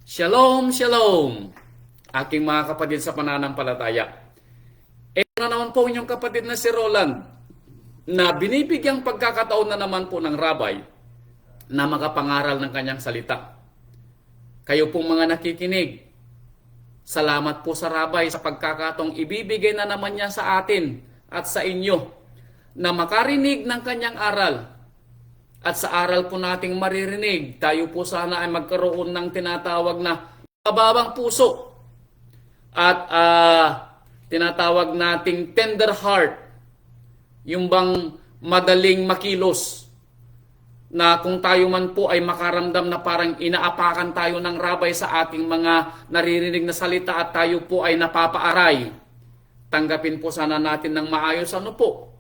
Shalom, shalom, aking mga kapatid sa pananampalataya. Ito na naman po inyong kapatid na si Roland, na binibigyang pagkakataon na naman po ng rabay na makapangaral ng kanyang salita. Kayo pong mga nakikinig, salamat po sa rabay sa pagkakataong ibibigay na naman niya sa atin at sa inyo na makarinig ng kanyang aral. At sa aral po nating maririnig, tayo po sana ay magkaroon ng tinatawag na mababang puso at tinatawag nating tender heart, yung bang madaling makilos, na kung tayo man po ay makaramdam na parang inaapakan tayo ng rabay sa ating mga naririnig na salita at tayo po ay napapaaray, tanggapin po sana natin ng maayos po.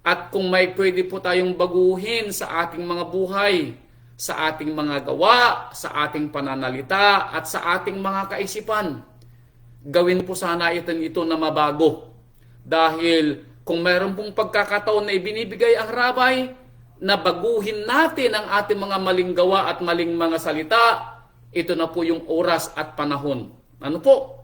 At kung may pwede po tayong baguhin sa ating mga buhay, sa ating mga gawa, sa ating pananalita, at sa ating mga kaisipan, gawin po sana ito na mabago. Dahil kung mayroon pong pagkakataon na ibinibigay ang rabay, na baguhin natin ang ating mga maling gawa at maling mga salita, ito na po yung oras at panahon. Ano po?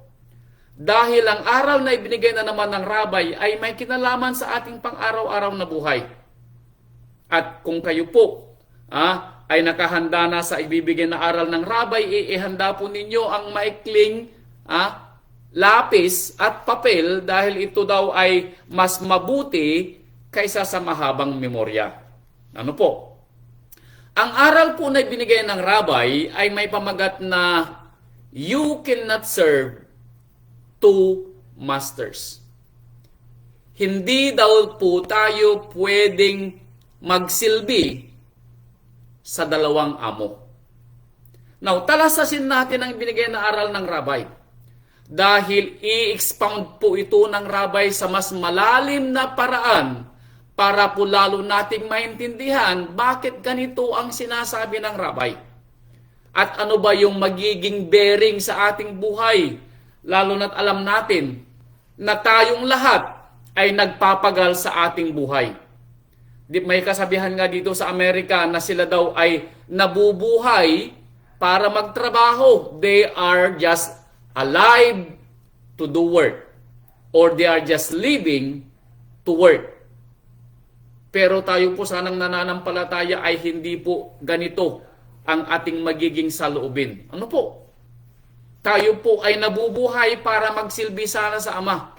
Dahil ang aral na ibinigay na naman ng rabay ay may kinalaman sa ating pang-araw-araw na buhay. At kung kayo po ay nakahanda na sa ibibigay na aral ng rabay, ihanda po ninyo ang maikling lapis at papel dahil ito daw ay mas mabuti kaysa sa mahabang memorya. Ano po? Ang aral po na ibinigay ng rabay ay may pamagat na you cannot serve two masters. Hindi daw po tayo pwedeng magsilbi sa dalawang amo. Now, talasasin natin ang binigay na aral ng rabay. Dahil i-expound po ito ng rabay sa mas malalim na paraan para po lalo nating maintindihan bakit ganito ang sinasabi ng rabay. At ano ba yung magiging bearing sa ating buhay? Lalo na't alam natin na tayong lahat ay nagpapagal sa ating buhay. May kasabihan nga dito sa Amerika na sila daw ay nabubuhay para magtrabaho. They are just alive to do work. Or they are just living to work. Pero tayo po sanang nananampalataya ay hindi po ganito ang ating magiging saloobin. Ano po? Tayo po ay nabubuhay para magsilbi sana sa Ama.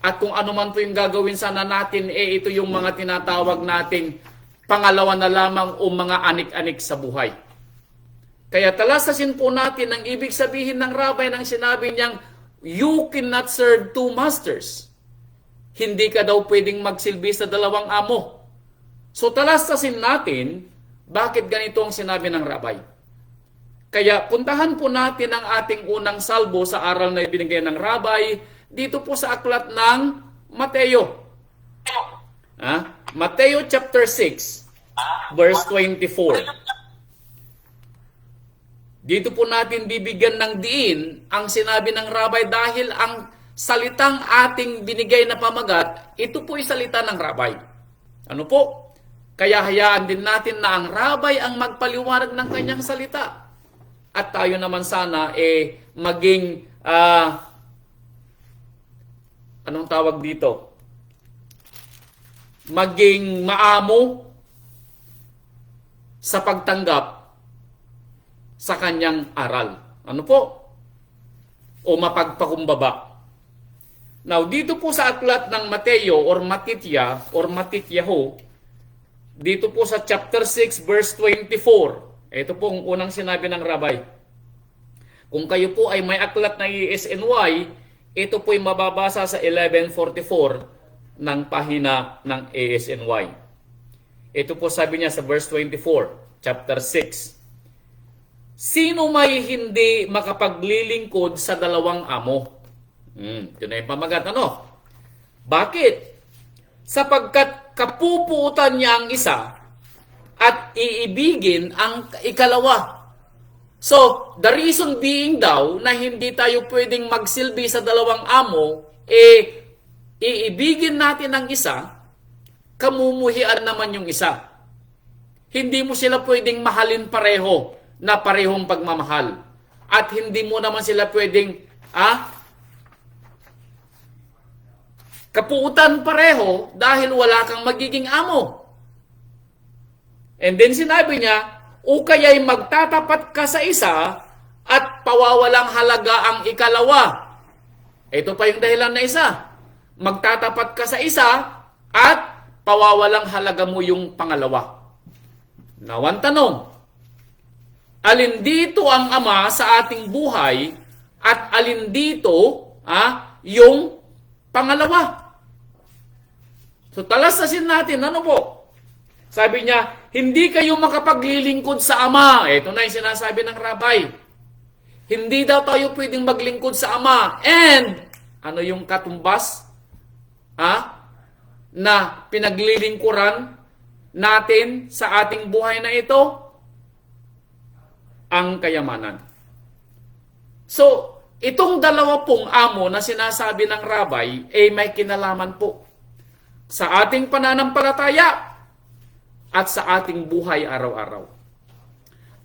At kung ano man po yung gagawin sana natin, ito yung mga tinatawag nating pangalawa na lamang o mga anik-anik sa buhay. Kaya talasasin po natin ang ibig sabihin ng rabay nang sinabi niyang, you cannot serve two masters. Hindi ka daw pwedeng magsilbi sa dalawang amo. So talasasin natin, bakit ganito ang sinabi ng rabay? Kaya puntahan po natin ang ating unang salbo sa aral na ibinigay ng rabay dito po sa aklat ng Mateo. Mateo chapter 6, verse 24. Dito po natin bibigyan ng diin ang sinabi ng rabay dahil ang salitang ating binigay na pamagat, ito po ay salita ng rabay. Ano po? Kaya hayaan din natin na ang rabay ang magpaliwanag ng kanyang salita. At tayo naman sana maging, anong tawag dito? Maging maamo sa pagtanggap sa kanyang aral. Ano po? O mapagpakumbaba. Now, dito po sa aklat ng Mateo or Matitya or Matityaho, dito po sa chapter 6 verse 24, ito po ang unang sinabi ng rabay. Kung kayo po ay may aklat na ESNY, ito po ay mababasa sa 1144 ng pahina ng ESNY. Ito po sabi niya sa verse 24, chapter 6. Sino may hindi makapaglilingkod sa dalawang amo? Ito na yung pamagat. Ano? Bakit? Sapagkat kapupuutan niya ang isa at iibigin ang ikalawa. So, the reason being daw na hindi tayo pwedeng magsilbi sa dalawang amo, iibigin natin ang isa, kamumuhian naman yung isa. Hindi mo sila pwedeng mahalin pareho na parehong pagmamahal. at hindi mo naman sila pwedeng kapuutan pareho dahil wala kang magiging amo. And then sinabi niya, o kaya'y magtatapat ka sa isa at pawawalang halaga ang ikalawa. Ito pa yung dahilan na isa. Magtatapat ka sa isa at pawawalang halaga mo yung pangalawa. Now, ang tanong, alin dito ang ama sa ating buhay at alin dito yung pangalawa? So, talasasin natin, ano po? Sabi niya, hindi kayo makapaglilingkod sa ama. Ito na yung sinasabi ng rabbi. Hindi daw tayo pwedeng maglingkod sa ama. And, ano yung katumbas? Na pinaglilingkuran natin sa ating buhay na ito? Ang kayamanan. So, itong dalawa pong amo na sinasabi ng rabbi, may kinalaman po sa ating pananampalataya at sa ating buhay araw-araw.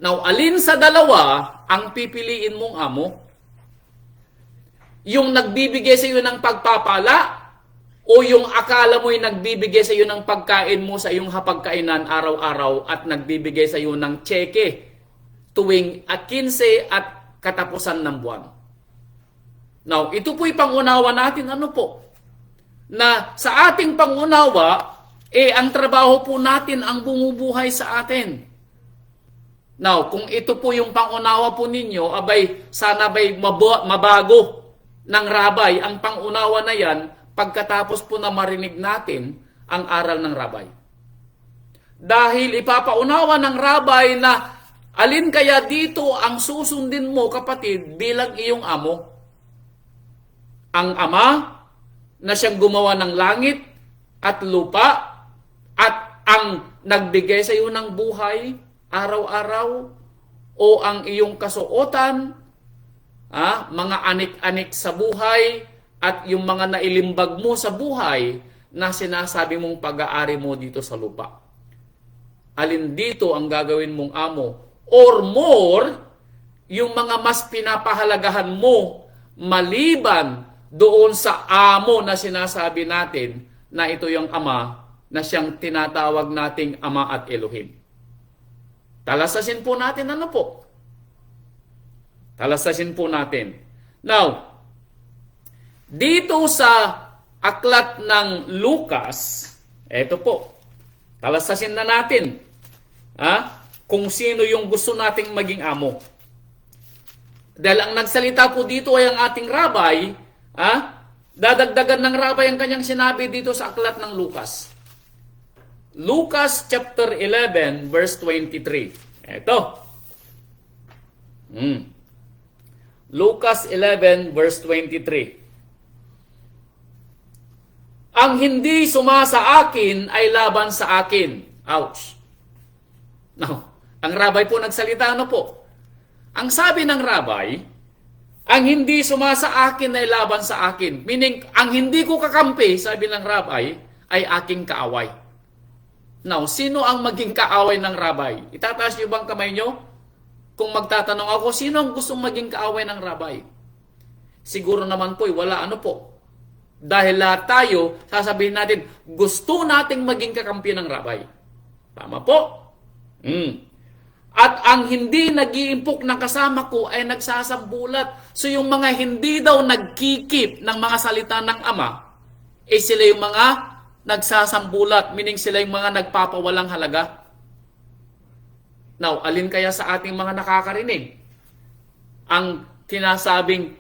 Now, alin sa dalawa ang pipiliin mong amo? Yung nagbibigay sa iyo ng pagpapala o yung akala mo'y nagbibigay sa iyo ng pagkain mo sa iyong hapagkainan araw-araw at nagbibigay sa iyo ng tseke tuwing 15 at katapusan ng buwan? Now, ito po'y pangunawa natin. Ano po? Na sa ating pangunawa, ang trabaho po natin ang bumubuhay sa atin. Now, kung ito po yung pangunawa po ninyo, sana mabago ng rabay ang pangunawa na yan pagkatapos po na marinig natin ang aral ng rabay. Dahil ipapaunawa ng rabay na alin kaya dito ang susundin mo, kapatid, bilang iyong amo? Ang ama na siyang gumawa ng langit at lupa at ang nagbigay sa iyo ng buhay araw-araw, o ang iyong kasuotan, mga anik-anik sa buhay at yung mga nailimbag mo sa buhay na sinasabi mong pag-aari mo dito sa lupa? Alin dito ang gagawin mong amo? Or more, yung mga mas pinapahalagahan mo maliban doon sa amo na sinasabi natin na ito yung ama na siyang tinatawag nating Ama at Elohim. Talasasin po natin, ano po? Talasasin po natin. Now, dito sa aklat ng Lucas, eto po, talasasin na natin kung sino yung gusto nating maging amo. Dahil ang nagsalita po dito ay ang ating rabay, dadagdagan ng rabay ang kanyang sinabi dito sa aklat ng Lucas. Lucas chapter 11 verse 23. Ito. Lucas 11 verse 23. Ang hindi sumasa akin ay laban sa akin. Ouch. Now, ang rabay po nagsalita, ano po? Ang sabi ng rabay, ang hindi sumasa akin ay laban sa akin. Meaning, ang hindi ko kakampi, sabi ng rabay, ay aking kaaway. Now, sino ang maging kaaway ng rabay? Itataas niyo bang kamay niyo? Kung magtatanong ako, sino ang gustong maging kaaway ng rabay? Siguro naman po, wala, ano po? Dahil lahat tayo, sasabihin natin, gusto nating maging kakampi ng rabay. Tama po? At ang hindi nag-iimpok na kasama ko ay nagsasambulat. So yung mga hindi daw nagkikip ng mga salita ng Ama, sila yung mga nagsasambulat, meaning sila yung mga nagpapawalang halaga. Now, alin kaya sa ating mga nakakarinig ang tinasabing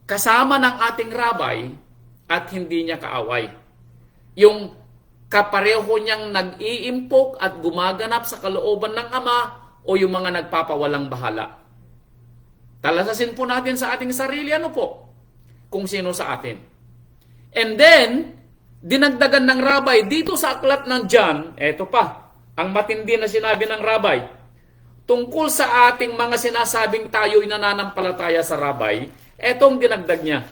kasama ng ating rabay at hindi niya kaaway? Yung kapareho niyang nag-iimpok at gumaganap sa kalooban ng Ama, o yung mga nagpapawalang bahala? Talasasin po natin sa ating sarili, ano po? Kung sino sa atin. And then, dinagdagan ng rabay dito sa aklat ng John, eto pa, ang matindi na sinabi ng rabay, tungkol sa ating mga sinasabing tayo'y nananampalataya sa rabay, etong dinagdag niya.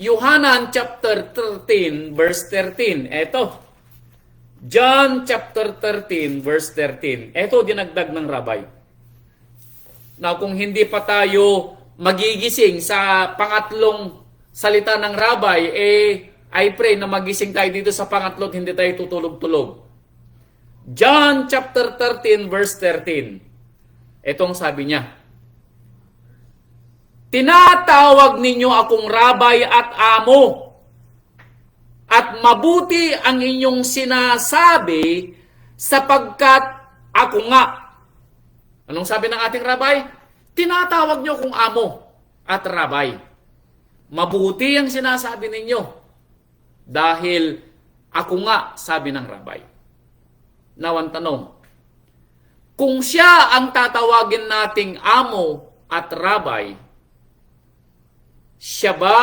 Yohanan chapter 13, verse 13, eto. John chapter 13, verse 13. Ito dinagdag ng rabay. Now, kung hindi pa tayo magigising sa pangatlong salita ng Rabbi, I pray na magising tayo dito sa pangatlo at hindi tayo tutulog-tulog. John chapter 13 verse 13. Itong sabi niya, tinatawag ninyo akong Rabbi at Amo, at mabuti ang inyong sinasabi sapagkat ako nga. Anong sabi ng ating Rabbi? Tinatawag niyo akong Amo at Rabbi. Mabuti ang sinasabi ninyo dahil ako nga, sabi ng Rabbi. Now, ang tanong, kung siya ang tatawagin nating Amo at Rabbi, siya ba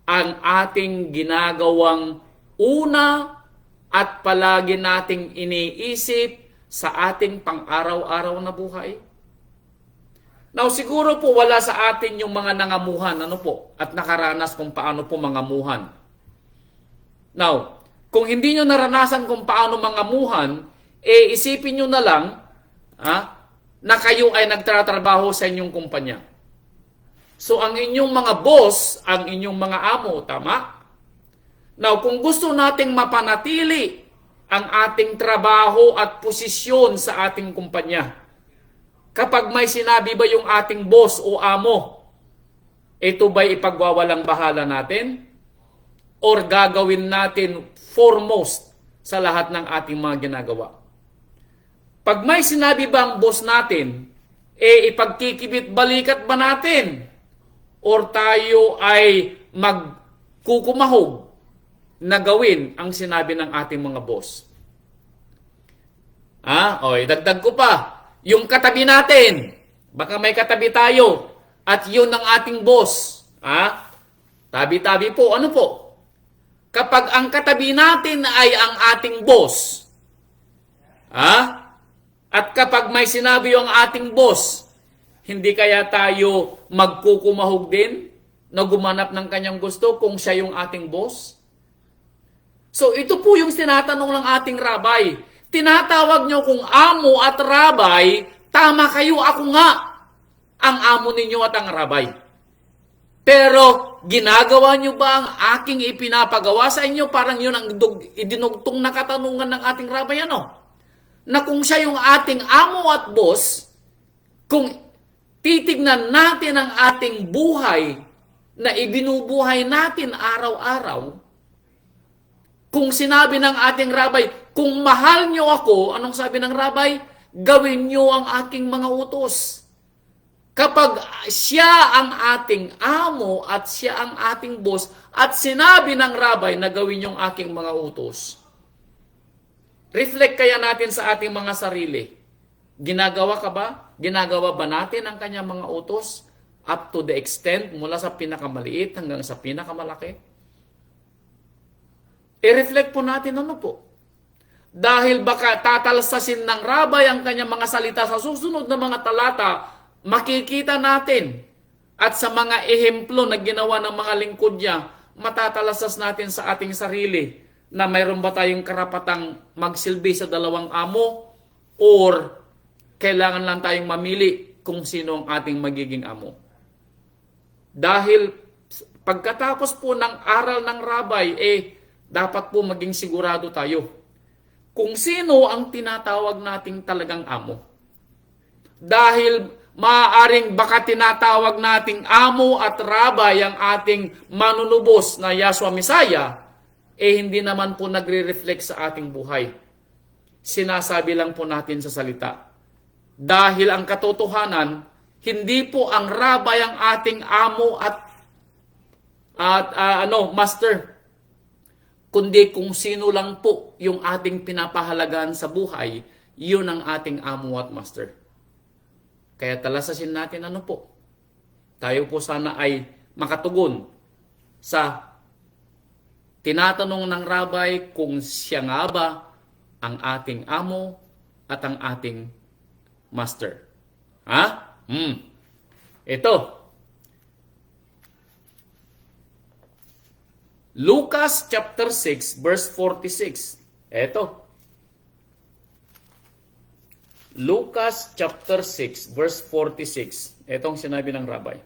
ang ating ginagawang una at palagi nating iniisip sa ating pang-araw-araw na buhay? Now, siguro po wala sa atin yung mga nangamuhan, at nakaranas kung paano po mangamuhan. Now, kung hindi nyo naranasan kung paano mangamuhan, isipin nyo na lang na kayo ay nagtatrabaho sa inyong kumpanya. So, ang inyong mga boss, ang inyong mga amo, tama? Now, kung gusto nating mapanatili ang ating trabaho at posisyon sa ating kumpanya, kapag may sinabi ba yung ating boss o amo, ito ba'y ipagwawalang bahala natin? Or gagawin natin foremost sa lahat ng ating mga ginagawa? Pag may sinabi ba ang boss natin, ipagkikibit balikat ba natin? Or tayo ay magkukumahog na gawin ang sinabi ng ating mga boss? Dagdag ko pa. Yung katabi natin, baka may katabi tayo, at yun ang ating boss. Tabi-tabi po, ano po? Kapag ang katabi natin ay ang ating boss, at kapag may sinabi yung ating boss, hindi kaya tayo magkukumahog din na gumanap ng kanyang gusto kung siya yung ating boss? So ito po yung tinatanong ng ating Rabbi. Tinatawag nyo kung amo at Rabbi, tama kayo, ako nga ang amo ninyo at ang Rabbi. Pero ginagawa nyo ba ang aking ipinapagawa sa inyo? Parang yun ang idinugtong na katanungan ng ating Rabbi, na kung siya yung ating amo at boss, kung titignan natin ang ating buhay na ibinubuhay natin araw-araw, kung sinabi ng ating Rabbi, kung mahal nyo ako, anong sabi ng Rabbi? Gawin nyo ang aking mga utos. Kapag siya ang ating amo at siya ang ating boss, at sinabi ng Rabbi na gawin yung aking mga utos, reflect kaya natin sa ating mga sarili. Ginagawa ka ba? Ginagawa ba natin ang kanyang mga utos up to the extent mula sa pinakamaliit hanggang sa pinakamalaki? I-reflect po natin po. Dahil baka tatalsasin ng Rabbi ang kanyang mga salita sa susunod na mga talata, makikita natin at sa mga ehemplo na ginawa ng mga lingkod niya, matatalasas natin sa ating sarili na mayroon ba tayong karapatang magsilbi sa dalawang amo or kailangan lang tayong mamili kung sino ang ating magiging amo. Dahil pagkatapos po ng aral ng Rabbi, dapat po maging sigurado tayo kung sino ang tinatawag nating talagang amo. Dahil maaaring baka tinatawag nating amo at Rabbi ang ating manunubos na Yahshua Messiah, hindi naman po nagre-reflect sa ating buhay. Sinasabi lang po natin sa salita. Dahil ang katotohanan, hindi po ang Rabbi ang ating amo at master, kundi kung sino lang po yung ating pinapahalagaan sa buhay, yun ang ating amo at master. Kaya talasasin natin tayo po sana ay makatugon sa tinatanong ng Rabbi kung siya nga ba ang ating amo at ang ating master. Ito. Lucas chapter 6 verse 46. Eto. Lucas chapter 6, verse 46. Itong sinabi ng Rabbi.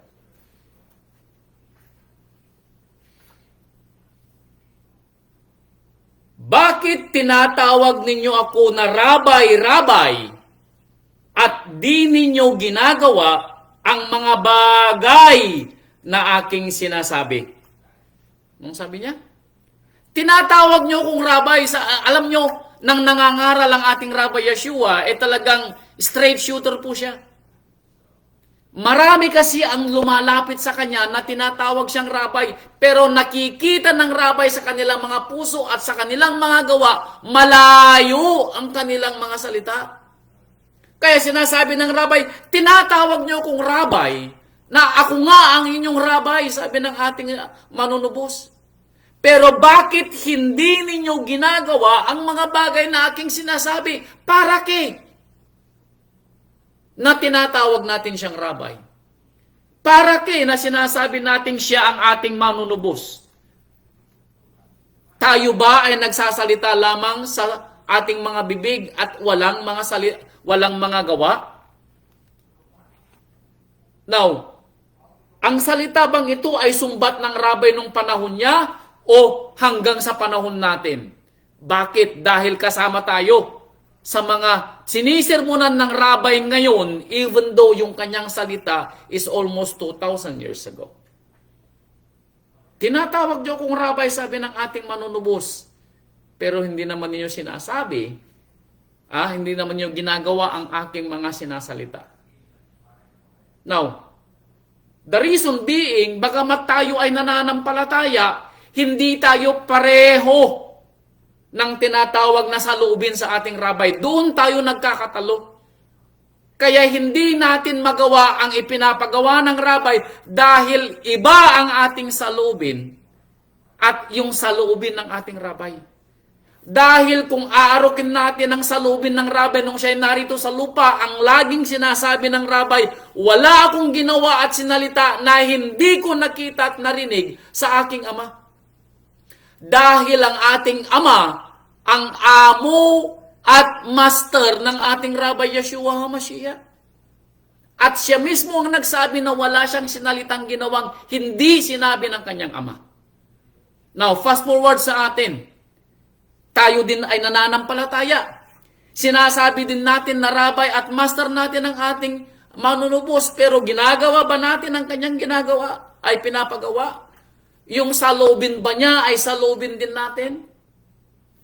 Bakit tinatawag ninyo ako na Rabbi, Rabbi, at di ninyo ginagawa ang mga bagay na aking sinasabi? Anong sabi niya? Tinatawag nyo akong Rabbi. Alam nyo, nang nangangaral ang ating Rabbi Yeshua, talagang straight shooter po siya. Marami kasi ang lumalapit sa kanya na tinatawag siyang Rabbi, pero nakikita ng Rabbi sa kanilang mga puso at sa kanilang mga gawa, malayo ang kanilang mga salita. Kaya sinasabi ng Rabbi, tinatawag niyo akong Rabbi, na ako nga ang inyong Rabbi, sabi ng ating manunubos. Pero bakit hindi ninyo ginagawa ang mga bagay na aking sinasabi? Para kay na tinatawag natin siyang Rabbi. Para kay na sinasabi natin siya ang ating manunubos. Tayo ba ay nagsasalita lamang sa ating mga bibig at walang mga gawa? Now, ang salita bang ito ay sumbat ng Rabbi nung panahon niya o hanggang sa panahon natin? Bakit? Dahil kasama tayo sa mga sinisermonan ng Rabbi ngayon, even though yung kanyang salita is almost 2,000 years ago. Tinatawag niyo kong Rabbi, sabi ng ating manunubos, pero hindi naman niyo sinasabi, hindi naman niyo ginagawa ang aking mga sinasalita. Now, the reason being, bagamat tayo ay nananampalataya, hindi tayo pareho ng tinatawag na saloobin sa ating Rabbi. Doon tayo nagkakatalo. Kaya hindi natin magawa ang ipinapagawa ng Rabbi dahil iba ang ating saloobin at yung saloobin ng ating Rabbi. Dahil kung aarokin natin ang saloobin ng Rabbi nung siya'y narito sa lupa, ang laging sinasabi ng Rabbi, wala akong ginawa at sinalita na hindi ko nakita at narinig sa aking Ama. Dahil ang ating Ama, ang amo at master ng ating Rabbi Yeshua HaMashiach. At siya mismo ang nagsabi na wala siyang sinalitang ginawang hindi sinabi ng kanyang Ama. Now, fast forward sa atin. Tayo din ay nananampalataya. Sinasabi din natin na Rabbi at master natin ang ating manunubos, pero ginagawa ba natin ang kanyang ginagawa? Ay pinapagawa? Yung saloobin ba niya ay saloobin din natin?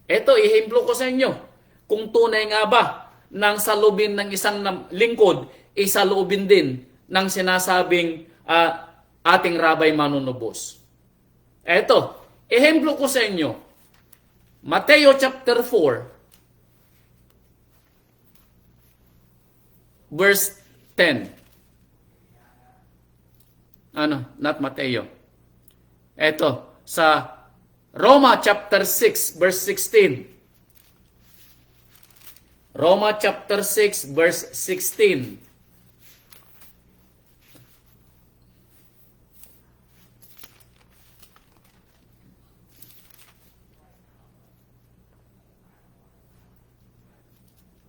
Ito, ihemplo ko sa inyo. Kung tunay nga ba ng saloobin ng isang lingkod, isaloobin din ng sinasabing ating Rabbi manunubos. Ito, ihemplo ko sa inyo. Mateo chapter 4, verse 10. Not Mateo. Ito, sa Roma chapter 6, verse 16. Roma chapter 6, verse 16.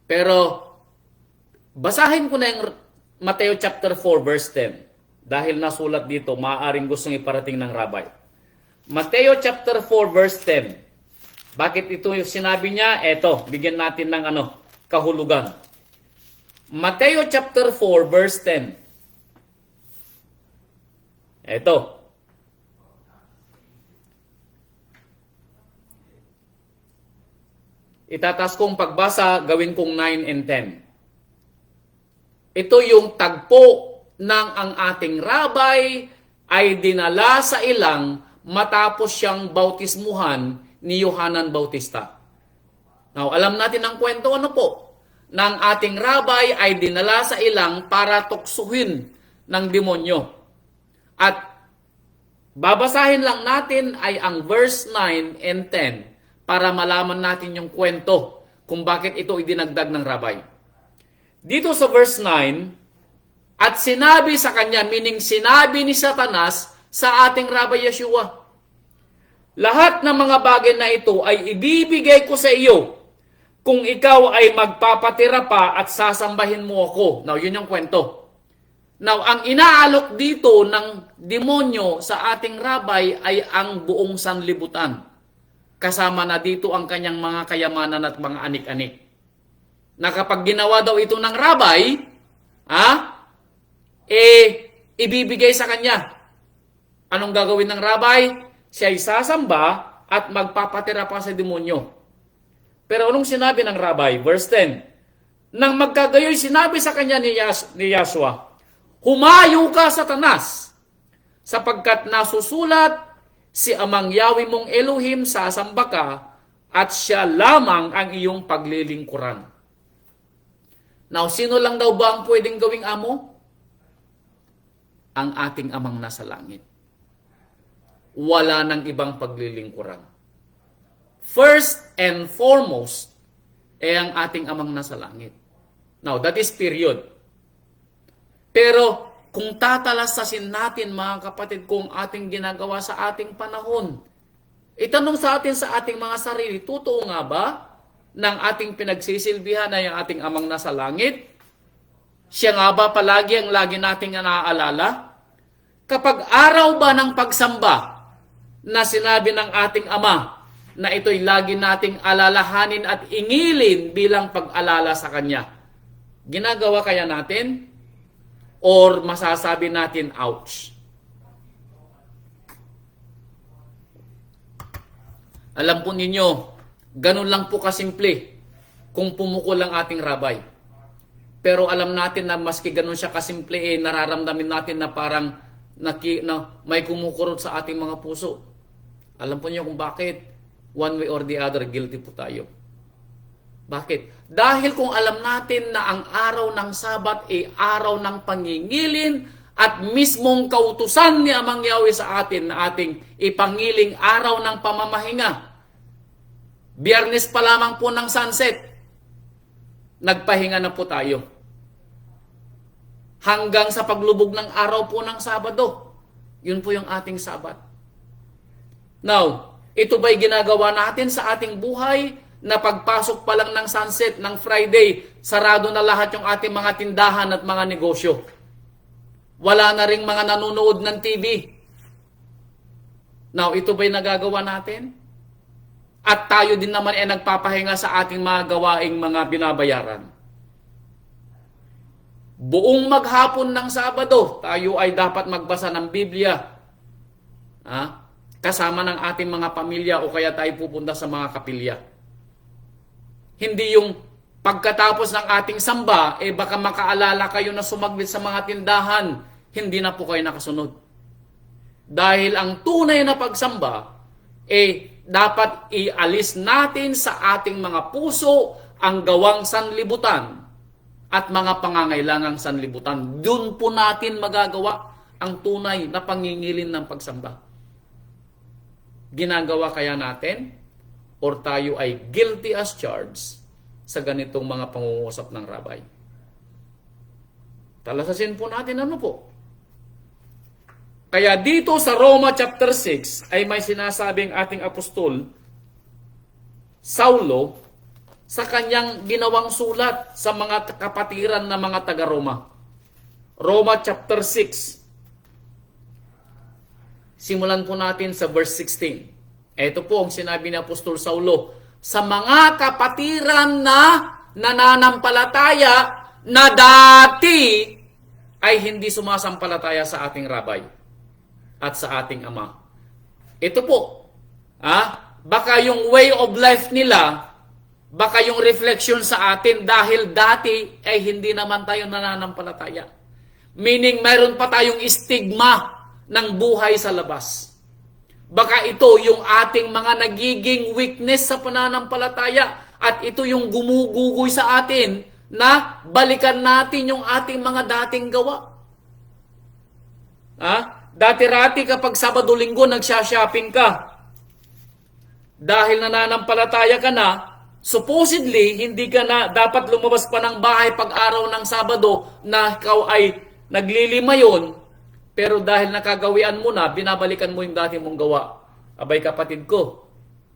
Pero, basahin ko na yung Mateo chapter 4, verse 10. Dahil nasulat dito, maaaring gustong iparating ng Rabbi. Mateo chapter 4, verse 10. Bakit ito yung sinabi niya? Eto, bigyan natin ng kahulugan. Mateo chapter 4, verse 10. Eto. Itatas kong pagbasa, gawin kong 9 and 10. Ito yung tagpo ng ang ating Rabbi ay dinala sa ilang matapos siyang bautismuhan ni Yohanan Bautista. Now, alam natin ang kwento po, ng ating Rabbi ay dinala sa ilang para tuksuhin ng demonyo. At babasahin lang natin ay ang verse 9 and 10 para malaman natin yung kwento kung bakit ito idinagdag ng Rabbi. Dito sa verse 9, at sinabi sa kanya, meaning sinabi ni Satanas sa ating Rabbi Yeshua, lahat ng mga bagay na ito ay ibibigay ko sa iyo kung ikaw ay magpapatira pa at sasambahin mo ako. Now, yun yung kwento. Now, ang inaalok dito ng demonyo sa ating rabay ay ang buong sanlibutan. Kasama na dito ang kanyang mga kayamanan at mga anik-anik. Na kapag ginawa daw ito ng rabay, ibibigay sa kanya. Anong gagawin ng rabay? Siya ay sasamba at magpapatira pa sa demonyo. Pero anong sinabi ng rabay? Verse 10. Nang magkagayoy, sinabi sa kanya ni Yahshua, humayo ka, Satanas, sapagkat nasusulat, si Amang Yahweh mong Elohim sasamba ka, at siya lamang ang iyong paglilingkuran. Now, sino lang daw ba ang pwedeng gawing amo? Ang ating Amang nasa langit. Wala nang ibang paglilingkuran. First and foremost, ang ating Amang nasa langit. Now, that is period. Pero, kung tatalasasin natin, mga kapatid, kung ating ginagawa sa ating panahon, itanong sa atin sa ating mga sarili, totoo nga ba ng ating pinagsisilbihan na yung ating Amang nasa langit? Siya nga ba palagi ang lagi nating naaalala? Kapag araw ba ng pagsamba na sinabi ng ating Ama, na ito'y lagi nating alalahanin at ingilin bilang pag-alala sa Kanya, ginagawa kaya natin? Or masasabi natin, ouch? Alam po ninyo, ganun lang po kasimple kung pumukol ang ating rabay. Pero alam natin na maski ganun siya kasimple, nararamdamin natin na parang na may kumukurot sa ating mga puso. Alam po niyo kung bakit? One way or the other, guilty po tayo. Bakit? Dahil kung alam natin na ang araw ng Sabat ay araw ng pangingilin at mismong kautusan ni Amang Yahweh sa atin na ating ipangiling araw ng pamamahinga. Biyernes pa lamang po ng sunset, nagpahinga na po tayo. Hanggang sa paglubog ng araw po ng Sabado, yun po yung ating Sabat. Now, ito ba'y ginagawa natin sa ating buhay na pagpasok pa lang ng sunset ng Friday, sarado na lahat yung ating mga tindahan at mga negosyo? Wala na ring mga nanonood ng TV. Now, ito ba'y nagagawa natin? At tayo din naman ay nagpapahinga sa ating mga gawaing mga binabayaran. Buong maghapon ng Sabado, tayo ay dapat magbasa ng Biblia. Kasama ng ating mga pamilya o kaya tayo pupunta sa mga kapilya. Hindi yung pagkatapos ng ating samba, baka makaalala kayo na sumaglit sa mga tindahan, hindi na po kayo nakasunod. Dahil ang tunay na pagsamba, dapat ialis natin sa ating mga puso ang gawang sanlibutan at mga pangangailangang sanlibutan. Doon po natin magagawa ang tunay na pangingilin ng pagsamba. Ginagawa kaya natin or tayo ay guilty as charged sa ganitong mga pangungusap ng rabay? Talasasin po natin ano po. Kaya dito sa Roma chapter 6 ay may sinasabing ating apostol Saulo sa kanyang ginawang sulat sa mga kapatiran na mga taga-Roma. Roma chapter 6. Simulan po natin sa verse 16. Ito po ang sinabi ni Apostol Saulo. Sa mga kapatiran na nananampalataya na dati ay hindi sumasampalataya sa ating rabay at sa ating ama. Ito po. Baka yung way of life nila, baka yung reflection sa atin dahil dati ay hindi naman tayo nananampalataya. Meaning mayroon pa tayong stigma ng buhay sa labas. Baka ito yung ating mga nagiging weakness sa pananampalataya at ito yung gumugugoy sa atin na balikan natin yung ating mga dating gawa. Dati-rati kapag Sabado-Linggo nagsha-shopping ka, dahil nananampalataya ka na, supposedly hindi ka na dapat lumabas pa ng bahay pag araw ng Sabado na ikaw ay naglilima yun. Pero dahil nakagawian mo na, binabalikan mo yung dati mong gawa. Abay kapatid ko,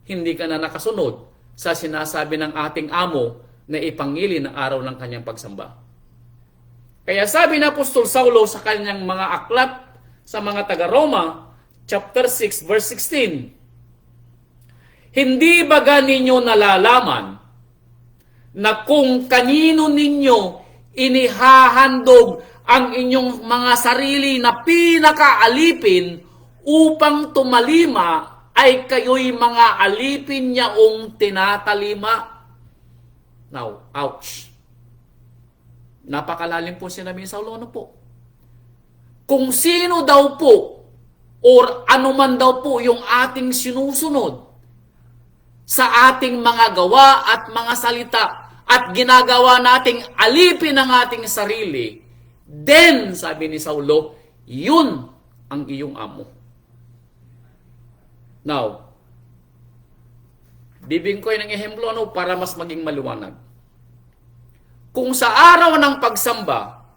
hindi ka na nakasunod sa sinasabi ng ating amo na ipangili ng araw ng kanyang pagsamba. Kaya sabi na Apostol Saulo sa kanyang mga aklat sa mga taga-Roma, chapter 6, verse 16, hindi ba ninyo nalalaman na kung kanino ninyo inihahandog ang inyong mga sarili na pinakaalipin upang tumalima, ay kayo'y mga alipin niyaong tinatalima? Now, ouch. Napakalalim po sinabi ni Saulo, ano po? Kung sino daw po, or anuman daw po yung ating sinusunod sa ating mga gawa at mga salita at ginagawa nating alipin ang ating sarili, then, sabi ni Saulo, yun ang iyong amo. Now, bibigyan ko ng ehemplo para mas maging maliwanag. Kung sa araw ng pagsamba,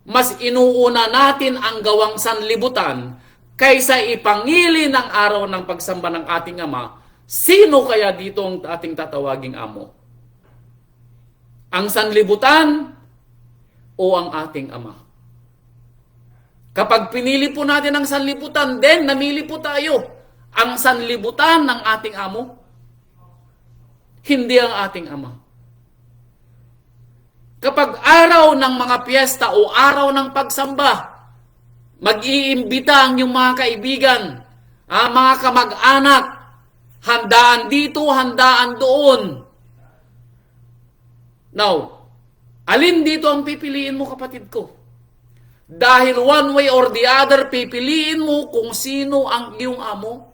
mas inuuna natin ang gawang sanlibutan kaysa ipangili ng araw ng pagsamba ng ating Ama, sino kaya dito ang ating tatawaging amo? Ang sanlibutan o ang ating Ama? Kapag pinili po natin ang sanlibutan, then namili po tayo. Ang sanlibutan ng ating amo, hindi ang ating Ama. Kapag araw ng mga piyesta o araw ng pagsamba, mag-iimbita ang iyong mga kaibigan, mga kamag-anak, handaan dito, handaan doon. Now, alin dito ang pipiliin mo, kapatid ko? Dahil one way or the other, pipiliin mo kung sino ang iyong amo.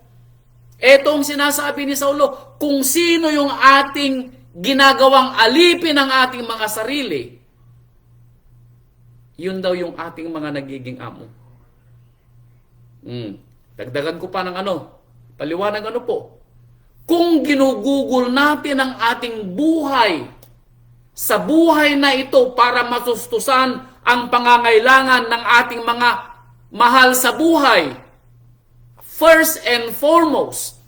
Ito ang sinasabi ni Saulo, kung sino yung ating ginagawang alipin ng ating mga sarili, yun daw yung ating mga nagiging amo. Dagdagan ko pa ng paliwanag po. Kung ginugugol natin ang ating buhay sa buhay na ito para masustusan ang pangangailangan ng ating mga mahal sa buhay, first and foremost,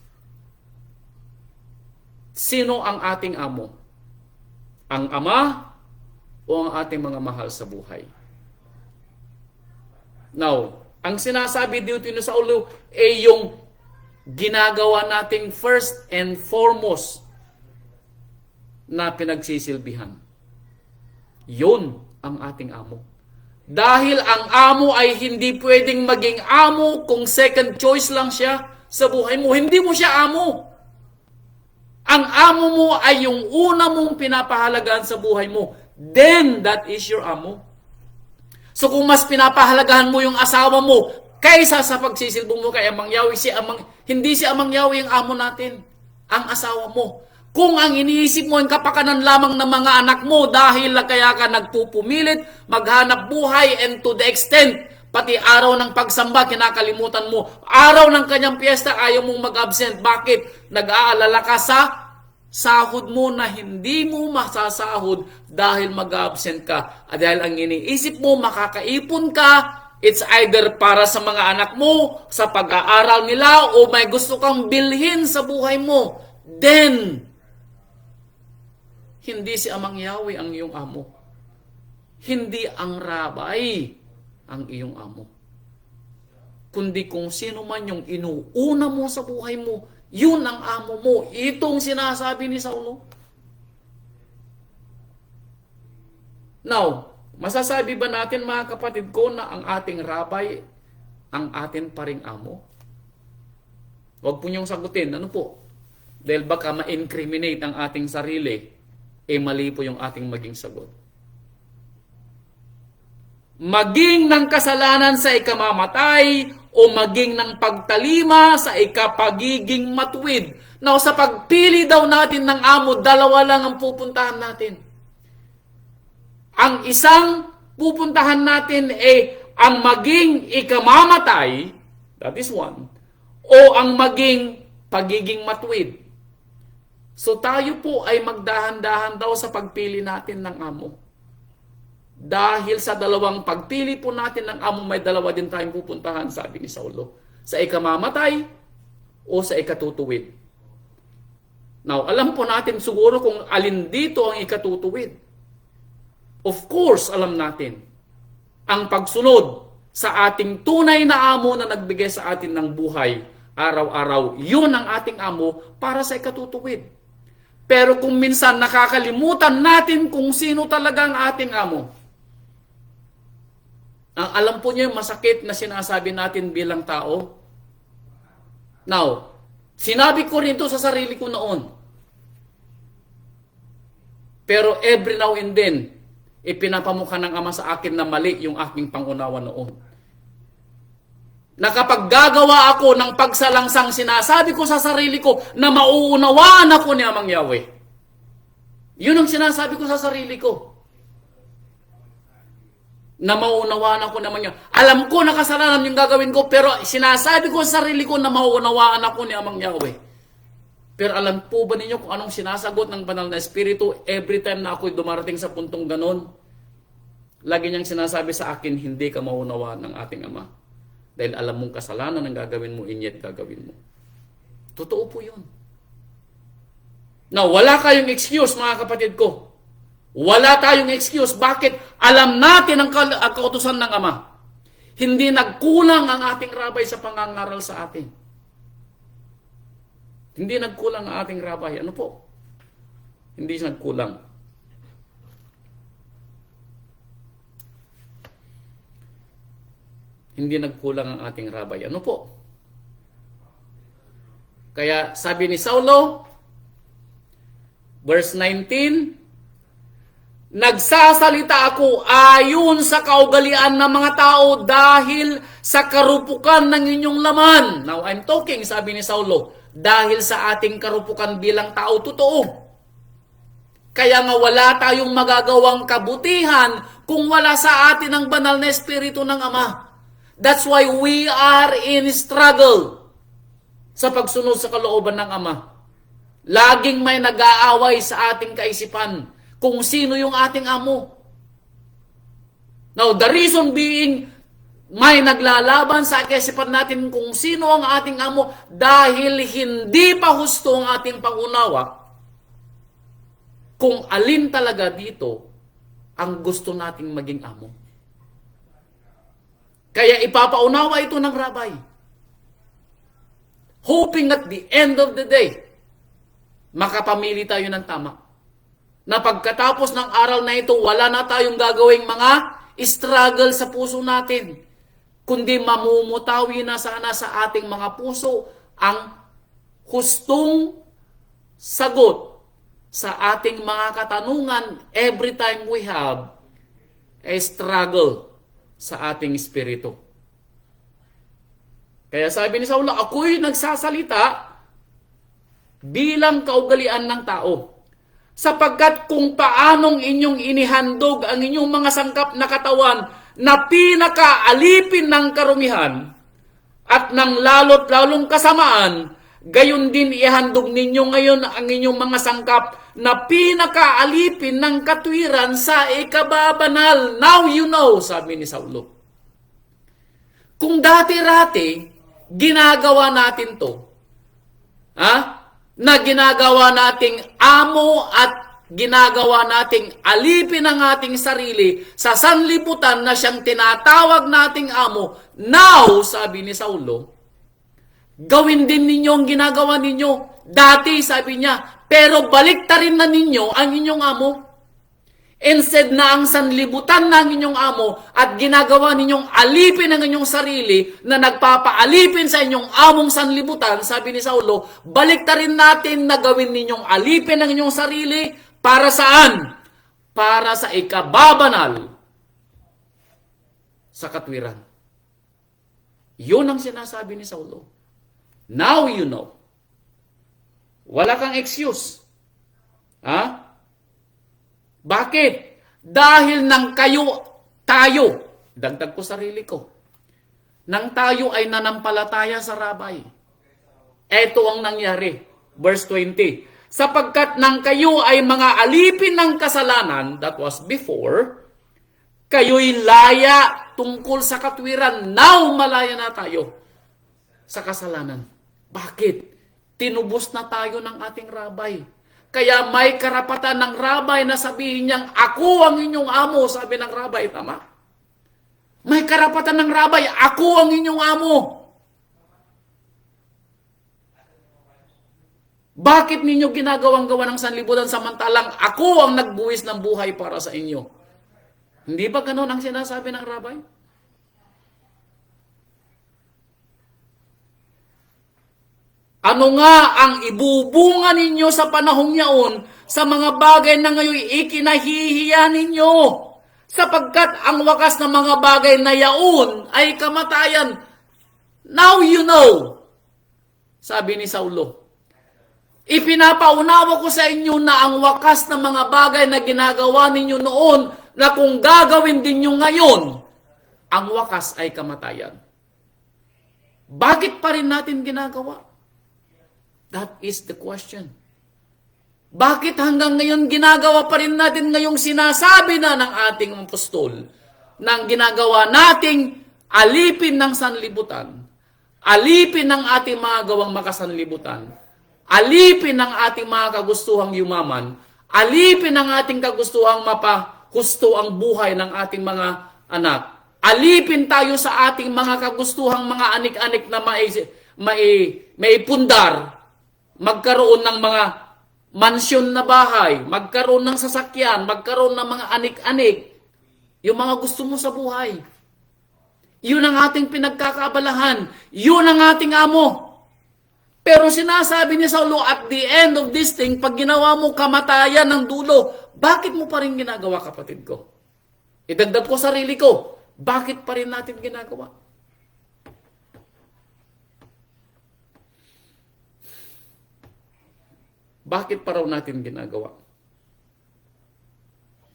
sino ang ating amo? Ang Ama o ang ating mga mahal sa buhay? Now, ang sinasabi dito ni Saulo ay yung ginagawa nating first and foremost na pinagsisilbihan. Yun ang ating amo. Dahil ang amo ay hindi pwedeng maging amo kung second choice lang siya sa buhay mo. Hindi mo siya amo. Ang amo mo ay yung una mong pinapahalagahan sa buhay mo. Then, that is your amo. So kung mas pinapahalagahan mo yung asawa mo kaysa sa pagsisilbong mo kay Amang Yahweh, hindi si Amang Yahweh ang amo natin, ang asawa mo. Kung ang iniisip mo ang kapakanan lamang ng mga anak mo dahil kaya ka nagpupumilit, maghanap buhay, and to the extent, pati araw ng pagsamba, kinakalimutan mo. Araw ng kanyang piyesta, ayaw mong mag-absent. Bakit? Nag-aalala ka sa sahod mo na hindi mo masasahod dahil mag-absent ka. At dahil ang iniisip mo, makakaipon ka, it's either para sa mga anak mo, sa pag-aaral nila, o may gusto kang bilhin sa buhay mo. Then, hindi si Amang Yahweh ang iyong amo. Hindi ang rabay ang iyong amo. Kundi kung sino man yung inuuna mo sa buhay mo, yun ang amo mo. Itong sinasabi ni Saulo. Now, masasabi ba natin mga kapatid ko na ang ating rabay ang atin pa ring amo? Huwag po niyong sagutin. Ano po? Dahil baka ma-incriminate ang ating sarili, mali po yung ating maging sagot. Maging ng kasalanan sa ikamamatay o maging ng pagtalima sa ikapagiging matuwid. Now, sa pagpili daw natin ng amo, dalawa lang ang pupuntahan natin. Ang isang pupuntahan natin ang maging ikamamatay, that is one, o ang maging pagiging matuwid. So tayo po ay magdahan-dahan daw sa pagpili natin ng amo. Dahil sa dalawang pagpili po natin ng amo, may dalawa din tayong pupuntahan, sabi ni Saulo. Sa ikamamatay o sa ikatutuwid. Now, alam po natin siguro kung alin dito ang ikatutuwid. Of course, alam natin. Ang pagsunod sa ating tunay na amo na nagbigay sa atin ng buhay, araw-araw, yun ang ating amo para sa ikatutuwid. Pero kung minsan nakakalimutan natin kung sino talaga ang ating amo, ang alam po niyo yung masakit na sinasabi natin bilang tao. Now, sinabi ko rin ito sa sarili ko noon. Pero every now and then, ipinapamukha ng Ama sa akin na mali yung aking pangunawa noon. Na kapag gagawa ako ng pagsalangsang, sinasabi ko sa sarili ko na mauunawaan ako ni Amang Yahweh. Yun ang sinasabi ko sa sarili ko. Na mauunawaan ako naman niya. Alam ko na kasalanan yung gagawin ko, pero sinasabi ko sa sarili ko na mauunawaan ako ni Amang Yahweh. Pero alam po ba ninyo kung anong sinasagot ng banal na Espiritu every time na ako'y dumarating sa puntong ganon? Lagi niyang sinasabi sa akin, hindi ka maunawaan ng ating Ama. Dahil alam mong kasalanan ang gagawin mo, inyet gagawin mo. Totoo po yun. Now, wala kayong excuse mga kapatid ko. Wala tayong excuse. Bakit? Alam natin ang kautusan ng Ama. Hindi nagkulang ang ating rabay sa pangangaral sa atin. Hindi nagkulang ang ating rabay. Ano po? Hindi nagkulang. Hindi nagkulang ang ating rabay. Ano po? Kaya sabi ni Saulo, verse 19, nagsasalita ako ayon sa kaugalian ng mga tao dahil sa karupukan ng inyong laman. Now, I'm talking, sabi ni Saulo, dahil sa ating karupukan bilang tao, totoo. Kaya nga wala tayong magagawang kabutihan kung wala sa atin ang banal na Espiritu ng Ama. That's why we are in struggle sa pagsunod sa kalooban ng Ama. Laging may nag-aaway sa ating kaisipan kung sino yung ating amo. Now, the reason being, may naglalaban sa kaisipan natin kung sino ang ating amo dahil hindi pa husto ang ating pangunawa kung alin talaga dito ang gusto nating maging amo. Kaya ipapaunawa ito ng rabay. Hoping at the end of the day, makapamili tayo ng tama. Na pagkatapos ng aral na ito, wala na tayong gagawing mga struggle sa puso natin. Kundi mamumutawi na sana sa ating mga puso ang hustong sagot sa ating mga katanungan every time we have a struggle sa ating espiritu. Kaya sabi ni Saulo, ako'y nagsasalita bilang kaugalian ng tao. Sapagkat kung paanong inyong inihandog ang inyong mga sangkap na katawan na pinakaalipin ng karumihan at ng lalong kasamaan, gayon din ihandog ninyo ngayon ang inyong mga sangkap na pinakaalipin ng katwiran sa ikababanal. Now you know, sabi ni Saulo. Kung dati-rati, ginagawa natin to, na ginagawa nating amo at ginagawa nating alipin ang ating sarili sa sanlibutan na siyang tinatawag nating amo. Now, sabi ni Saulo, gawin din ninyo ang ginagawa ninyo. Dati, sabi niya, pero baliktarin na ninyo ang inyong amo. Instead na ang sanlibutan ng inyong amo at ginagawa ninyong alipin ang inyong sarili na nagpapaalipin sa inyong among sanlibutan, sabi ni Saulo, baliktarin natin na gawin ninyong alipin ang inyong sarili para saan? Para sa ikababanal sa katwiran. Yun ang sinasabi ni Saulo. Now you know. Wala kang excuse. Bakit? Dahil nang tayo, dagdag ko sarili ko, nang tayo ay nanampalataya sa rabay. Ito ang nangyari. Verse 20. Sapagkat nang kayo ay mga alipin ng kasalanan, that was before, kayo'y laya tungkol sa katwiran. Now malaya na tayo sa kasalanan. Bakit? tinubos na tayo ng ating rabay. Kaya may karapatan ng rabay na sabihin niyang, ako ang inyong amo, sabi ng rabay, tama? May karapatan ng rabay, ako ang inyong amo. Bakit ninyo ginagawang-gawa ng sanlibutan samantalang ako ang nagbuwis ng buhay para sa inyo? Hindi ba ganun ang sinasabi ng rabay? Ano nga ang ibubunga ninyo sa panahong yaon sa mga bagay na ngayon ikinahihiya ninyo? Sapagkat ang wakas ng mga bagay na yaon ay kamatayan. Now you know, sabi ni Saulo. Ipinapaunawa ko sa inyo na ang wakas ng mga bagay na ginagawa ninyo noon, na kung gagawin din nyo ngayon, ang wakas ay kamatayan. Bakit pa rin natin ginagawa? That is the question. Bakit hanggang ngayon ginagawa pa rin natin ngayong sinasabi na ng ating apostol na ang ginagawa nating alipin ng sanlibutan, alipin ng ating mga gawang makasanlibutan, alipin ng ating mga kagustuhang yumaman, alipin ng ating kagustuhang mapahusto ang buhay ng ating mga anak, alipin tayo sa ating mga kagustuhang mga anik-anik na maipundar, magkaroon ng mga mansyon na bahay, magkaroon ng sasakyan, magkaroon ng mga anik-anik, yung mga gusto mo sa buhay. Yun ang ating pinagkakabalahan. Yun ang ating amo. Pero sinasabi ni Saulo, at the end of this thing, pag ginawa mo kamatayan ng dulo, bakit mo pa rin ginagawa, kapatid ko? Idagdag ko sarili ko, bakit pa rin natin ginagawa? Bakit pa raw natin ginagawa?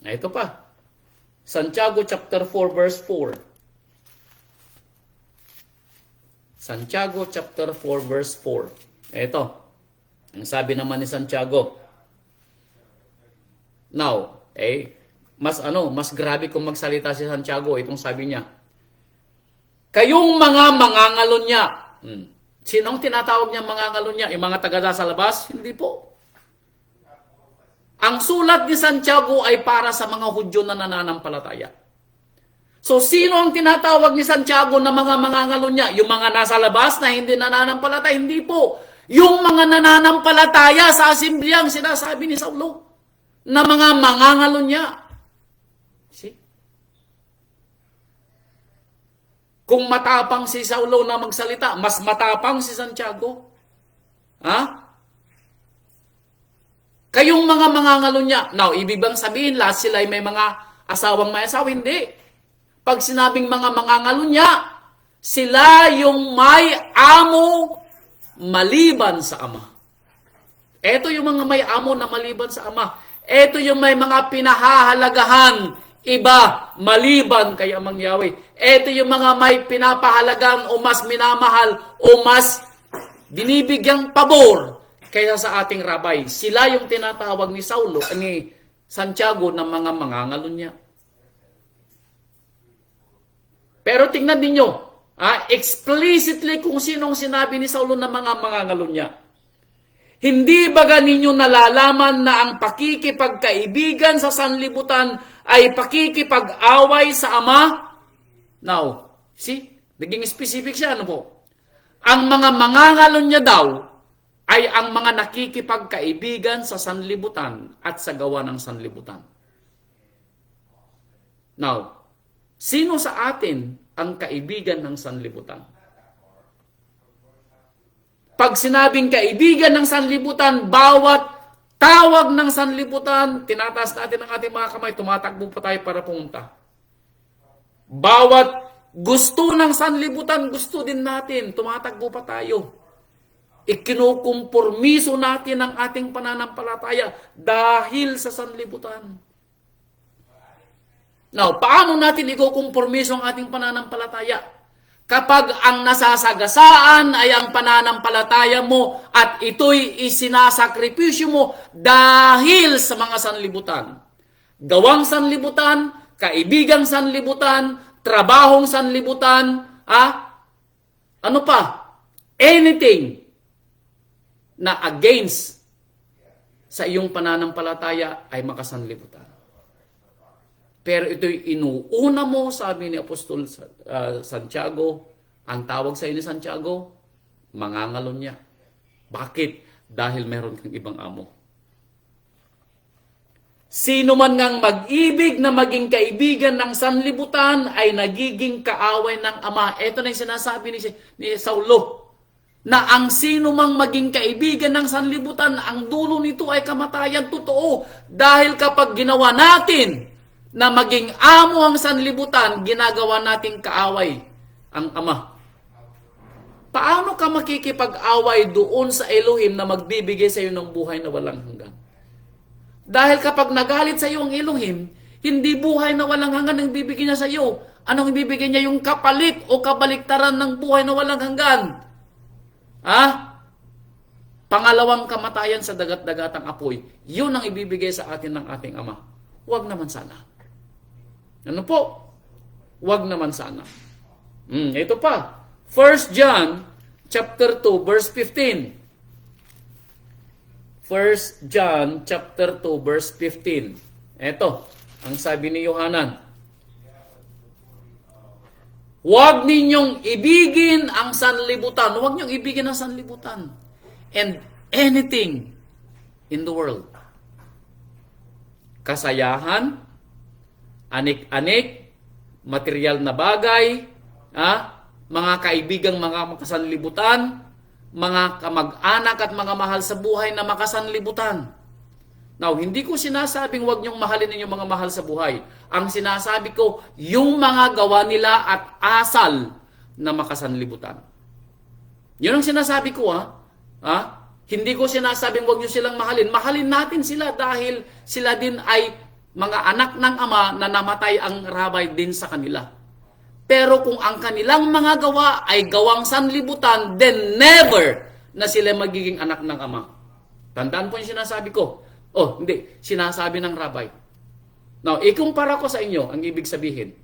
Ito pa. Santiago chapter 4 verse 4. Santiago chapter 4 verse 4. Ito. Ang sabi naman ni Santiago. Now, mas grabe kung magsalita si Santiago, itong sabi niya. Kayong mga mangangalonya. Sinong tinatawag niya mangangalonya? Yung mga taga sa labas? Hindi po. Ang sulat ni Santiago ay para sa mga Hudyo na nananampalataya. So, sino ang tinatawag ni Santiago na mga mangangalonya? Yung mga nasa labas na hindi nananampalataya? Hindi po. Yung mga nananampalataya sa asimbleyang sinasabi ni Saulo na mga mangangalonya. See? Kung matapang si Saulo na magsalita, mas matapang si Santiago. Ha? Kayong mga mangangalonya. Now, ibig bang sabihin lahat sila ay may mga asawang may asawa? Hindi. Pag sinabing mga mangangalonya, sila yung may amo maliban sa ama. Ito yung mga may amo na maliban sa ama. Ito yung may mga pinahahalagahan iba maliban kay Amang Yahweh. Ito yung mga may pinapahalagan o mas minamahal o mas binibigyang pabor kaya sa ating rabay. Sila yung tinatawag ni Saulo, ni Santiago ng mga mangangalonya. Pero tingnan ninyo, explicitly kung sinong sinabi ni Saulo ng mga mangangalonya. Hindi baga ninyo nalalaman na ang pakikipagkaibigan sa sanlibutan ay pakikipag-away sa Ama? Now, see? Naging specific siya, ano po? Ang mga mangangalonya daw ay ang mga nakikipagkaibigan sa sanlibutan at sa gawa ng sanlibutan. Now, sino sa atin ang kaibigan ng sanlibutan? Pag sinabing kaibigan ng sanlibutan, bawat tawag ng sanlibutan, tinataas natin ang ating mga kamay, tumatakbo pa tayo para pumunta. Bawat gusto ng sanlibutan, gusto din natin, tumatakbo pa tayo. Ikinukumpormiso natin ang ating pananampalataya dahil sa sanlibutan. Now, paano natin ikukumpormiso ang ating pananampalataya? Kapag ang nasasagasaan ay ang pananampalataya mo at ito'y isinasakripisyo mo dahil sa mga sanlibutan. Gawang sanlibutan, kaibigang sanlibutan, trabahong sanlibutan, ano pa? Anything na against sa iyong pananampalataya ay makasanlibutan. Pero ito'y inuuna mo, sabi ni Apostol Santiago, ang tawag sa ni Santiago, mangangalon niya. Bakit? Dahil meron kang ibang amo. Sino man ngang mag-ibig na maging kaibigan ng sanlibutan ay nagiging kaaway ng Ama. Ito na yung sinasabi ni Saulo, na ang sino mang maging kaibigan ng sanlibutan, ang dulo nito ay kamatayan. Totoo. Dahil kapag ginawa natin na maging amo ang sanlibutan, ginagawa nating kaaway ang Ama. Paano ka makikipag-away doon sa Elohim na magbibigay sa iyo ng buhay na walang hanggan? Dahil kapag nagalit sa iyo ang Elohim, hindi buhay na walang hanggan ang bibigyan niya sa iyo. Anong ibibigay niya? Yung kapalit o kabaliktaran ng buhay na walang hanggan. Pangalawang kamatayan sa dagat-dagatang apoy. Yun ang ibibigay sa atin ng ating Ama. Huwag naman sana. Ano po? Huwag naman sana. Ito pa. 1 John chapter 2 verse 15. 1 John chapter 2 verse 15. Ito, ang sabi ni Yohanan. Huwag ninyong ibigin ang sanlibutan. Huwag niyong ibigin ang sanlibutan. And anything in the world. Kasayahan, anik-anik, material na bagay, mga kaibigang mga makasanlibutan, mga kamag-anak at mga mahal sa buhay na makasanlibutan. Now, hindi ko sinasabing huwag niyong mahalin ninyong mga mahal sa buhay. Ang sinasabi ko, yung mga gawa nila at asal na makasanlibutan. Yun ang sinasabi ko, Hindi ko sinasabing huwag niyo silang mahalin. Mahalin natin sila dahil sila din ay mga anak ng Ama na namatay ang rabay din sa kanila. Pero kung ang kanilang mga gawa ay gawang sanlibutan, then never na sila magiging anak ng Ama. Tandaan po yung sinasabi ko. Hindi. Sinasabi ng rabay. Now, ikumpara ko sa inyo ang ibig sabihin.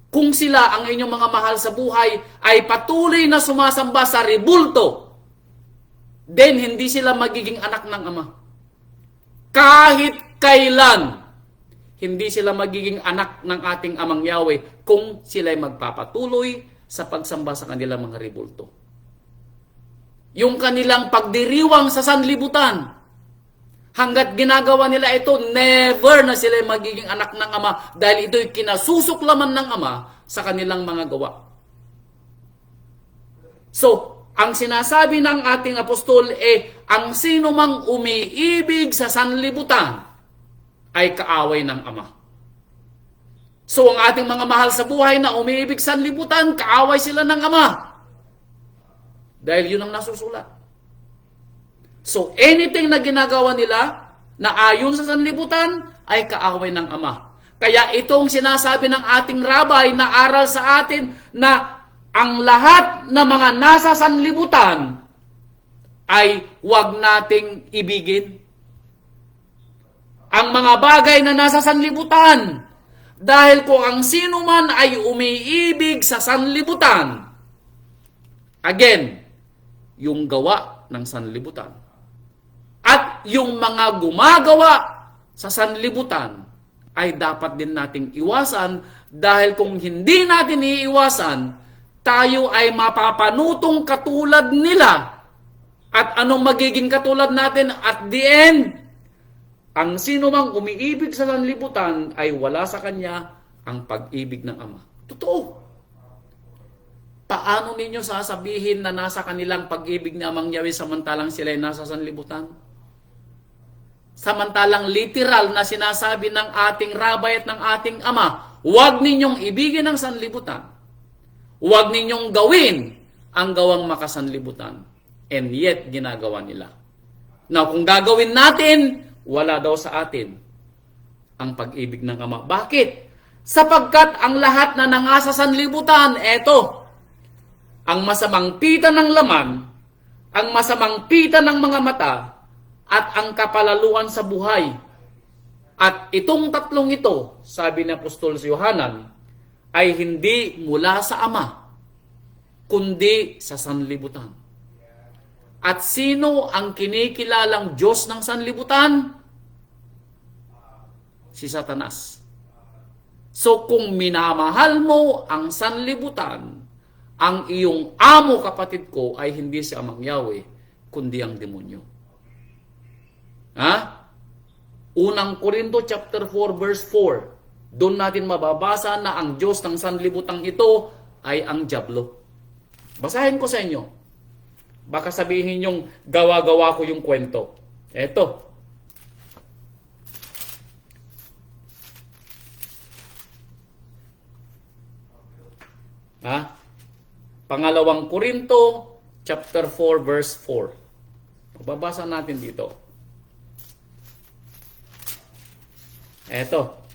Kung sila, ang inyong mga mahal sa buhay, ay patuloy na sumasamba sa rebulto, then hindi sila magiging anak ng Ama. Kahit kailan, hindi sila magiging anak ng ating Amang Yahweh kung sila'y magpapatuloy sa pagsamba sa kanilang mga rebulto. Yung kanilang pagdiriwang sa sanlibutan, hanggat ginagawa nila ito, never na sila'y magiging anak ng Ama dahil ito'y kinasusuklaman ng Ama sa kanilang mga gawa. So, ang sinasabi ng ating apostol ang sino mang umiibig sa sanlibutan ay kaaway ng Ama. So, ang ating mga mahal sa buhay na umiibig sa sanlibutan, kaaway sila ng Ama. Dahil yun ang nasusulat. So, anything na ginagawa nila na ayon sa sanlibutan ay kaaway ng Ama. Kaya itong sinasabi ng ating rabay na aral sa atin na ang lahat na mga nasa sanlibutan ay huwag nating ibigin. Ang mga bagay na nasa sanlibutan, dahil kung ang sino man ay umiibig sa sanlibutan, again, yung gawa ng sanlibutan, at yung mga gumagawa sa sanlibutan, ay dapat din nating iwasan, dahil kung hindi natin iiwasan, tayo ay mapapanutong katulad nila. At anong magiging katulad natin at the end? Ang sino mang umiibig sa sanlibutan ay wala sa kanya ang pag-ibig ng Ama. Totoo. Paano ninyo sasabihin na nasa kanilang pag-ibig ni Amang Yahweh samantalang sila ay nasa sanlibutan? Samantalang literal na sinasabi ng ating rabay at ng ating Ama, huwag ninyong ibigin ang sanlibutan. Huwag ninyong gawin ang gawang makasanlibutan. And yet, ginagawa nila. Now, kung gagawin natin, wala daw sa atin ang pag-ibig ng Ama. Bakit? Sapagkat ang lahat na nangasa sanlibutan, eto, ang masamang pita ng laman, ang masamang pita ng mga mata, at ang kapalaluan sa buhay. At itong tatlong ito, sabi ni Apostol Yohanan, ay hindi mula sa Ama, kundi sa sanlibutan. At sino ang kinikilalang Diyos ng sanlibutan? Si Satanas. So kung minamahal mo ang sanlibutan, ang iyong amo, kapatid ko, ay hindi si Amang Yahweh, kundi ang demonyo. Ha? Unang Korinto chapter 4 verse 4. Doon natin mababasa na ang Diyos ng sanlibutang ito ay ang dyablo. Basahin ko sa inyo. Baka sabihin yung gawa-gawa ko yung kwento. Eto. Ha? Pangalawang Korinto, chapter 4, verse 4. Babasa natin dito. Eto.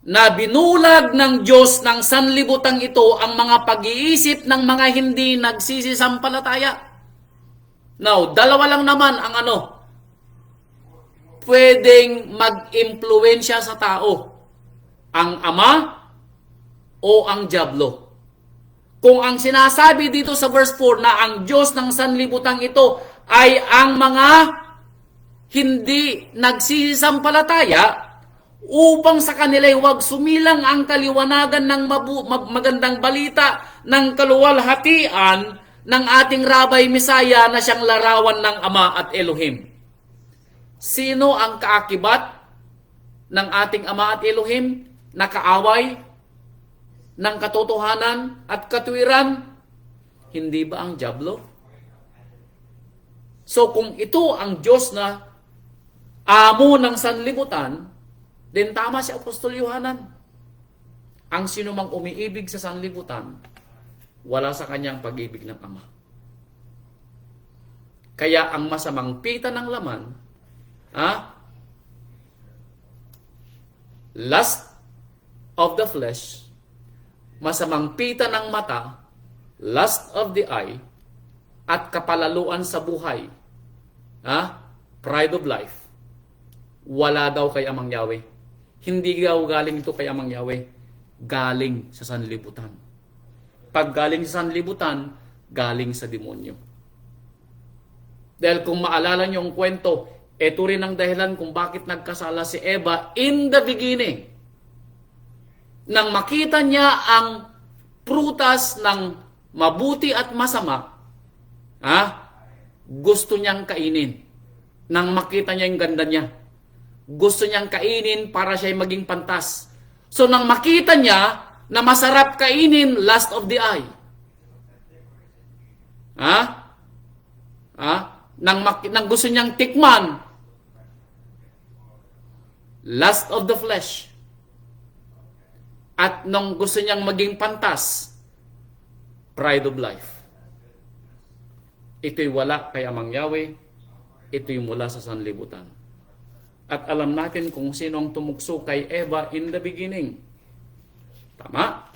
Na binulag ng Diyos ng sanlibutang ito ang mga pag-iisip ng mga hindi nagsisisampalataya. Now, dalawa lang naman ang pwedeng mag-impluwensya sa tao. Ang ama o ang dyablo. Kung ang sinasabi dito sa verse 4 na ang Diyos ng sanlibutan ito ay ang mga hindi nagsisisampalataya, upang sa kanila'y huwag sumilang ang kaliwanagan ng magandang balita ng kaluwalhatian ng ating Rabay Misaya na siyang larawan ng Ama at Elohim. Sino ang kaakibat ng ating Ama at Elohim na kaaway ng katotohanan at katwiran? Hindi ba ang dyablo? So kung ito ang Diyos na amo ng sanlibutan, then tama si Apostol Yohanan. Ang sinumang umiibig sa sanlibutan, wala sa kanyang pag-ibig ng Ama. Kaya ang masamang pita ng laman, lust of the flesh, masamang pita ng mata, lust of the eye, at kapalaluan sa buhay, pride of life, wala daw kay Amang Yahweh. Hindi daw galing ito kay Amang Yahweh. Galing sa sanlibutan. Pag galing sa sanlibutan, galing sa demonyo. Dahil kung maalala niyo ang kwento, ito rin ang dahilan kung bakit nagkasala si Eva in the beginning. Nang makita niya ang prutas ng mabuti at masama, gusto niyang kainin. Nang makita niya yung ganda niya, gusto niyang kainin para siya'y maging pantas. So nang makita niya na masarap kainin, lust of the eye. Nang gusto niyang tikman, lust of the flesh. At nang gusto niyang maging pantas, pride of life. Ito'y wala kay Amang Yahweh, ito'y mula sa sanlibutan. At alam natin kung sino ang tumukso kay Eva in the beginning. Tama?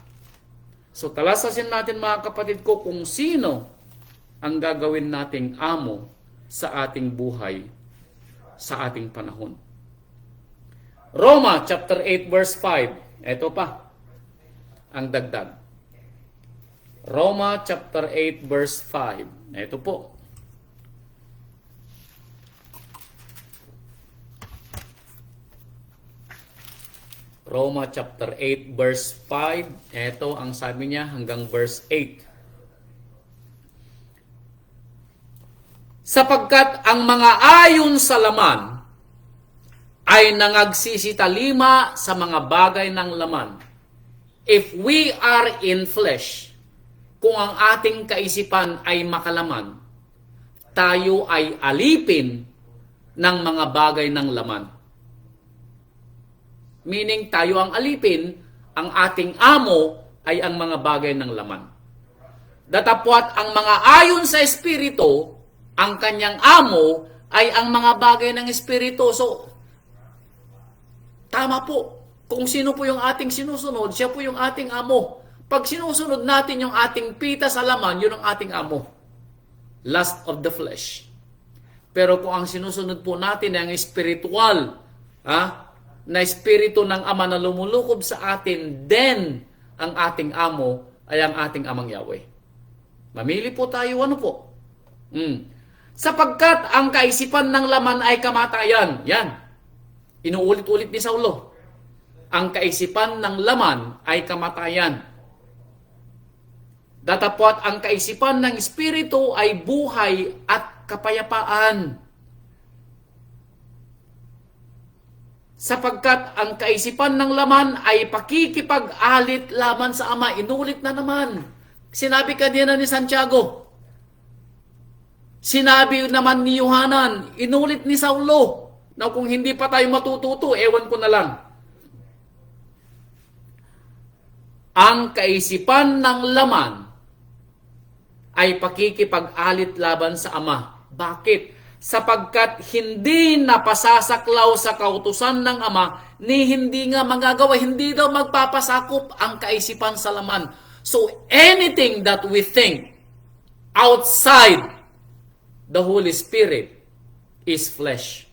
So talasasin natin mga kapatid ko kung sino ang gagawin nating amo sa ating buhay, sa ating panahon. Roma chapter 8 verse 5. Ito pa ang dagdag. Roma chapter 8 verse 5. Ito po. Roma chapter 8 verse 5. Ito ang sabi niya hanggang verse 8. Sapagkat ang mga ayon sa laman ay nangagsisitalima sa mga bagay ng laman. If we are in flesh, kung ang ating kaisipan ay makalaman, tayo ay alipin ng mga bagay ng laman. Meaning tayo ang alipin, ang ating amo ay ang mga bagay ng laman. Datapwat ang mga ayon sa Espiritu, ang kanyang amo ay ang mga bagay ng Espiritu. So, tama po. Kung sino po yung ating sinusunod, siya po yung ating amo. Pag sinusunod natin yung ating pita sa laman, yun ang ating amo. Lust of the flesh. Pero kung ang sinusunod po natin ay ang spiritual, na espiritu ng Ama na lumulukob sa atin, then ang ating amo ay ang ating amang Yahweh. Mamili po tayo, ano po? Sapagkat ang kaisipan ng laman ay kamatayan. Yan. Inuulit-ulit ni Saulo. Ang kaisipan ng laman ay kamatayan. Datapwat ang kaisipan ng espiritu ay buhay at kapayapaan. Sapagkat ang kaisipan ng laman ay pakikipag-alit laban sa Ama. Inulit na naman. Sinabi kanina ni Santiago. Sinabi naman ni Yohanan. Inulit ni Saulo. Na kung hindi pa tayo matututo, ewan ko na lang. Ang kaisipan ng laman ay pakikipag-alit laban sa Ama. Bakit? Sapagkat hindi napasasaklaw sa kautusan ng Ama, ni hindi nga magagawa, hindi daw magpapasakop ang kaisipan sa laman. So anything that we think outside the Holy Spirit is flesh.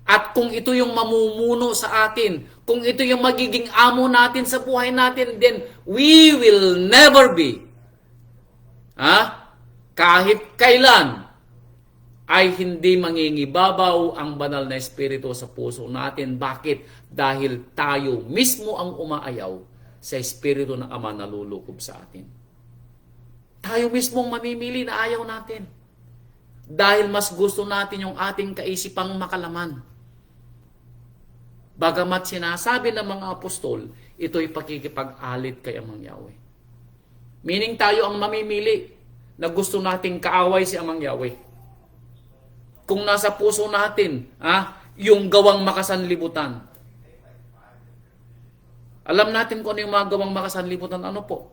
At kung ito yung mamumuno sa atin, kung ito yung magiging amo natin sa buhay natin, then we will never be, kahit kailan, ay hindi mangingibabaw ang banal na espiritu sa puso natin. Bakit? Dahil tayo mismo ang umaayaw sa espiritu ng Ama na lulukob sa atin. Tayo mismo ang mamimili na ayaw natin. Dahil mas gusto natin yung ating kaisipang makalaman. Bagamat sinasabi ng mga apostol, ito'y pakikipag-alit kay Amang Yahweh. Meaning tayo ang mamimili na gusto nating kaaway si Amang Yahweh. Kung nasa puso natin, yung gawang makasanlibutan. Alam natin kung ano yung mga gawang makasanlibutan, ano po?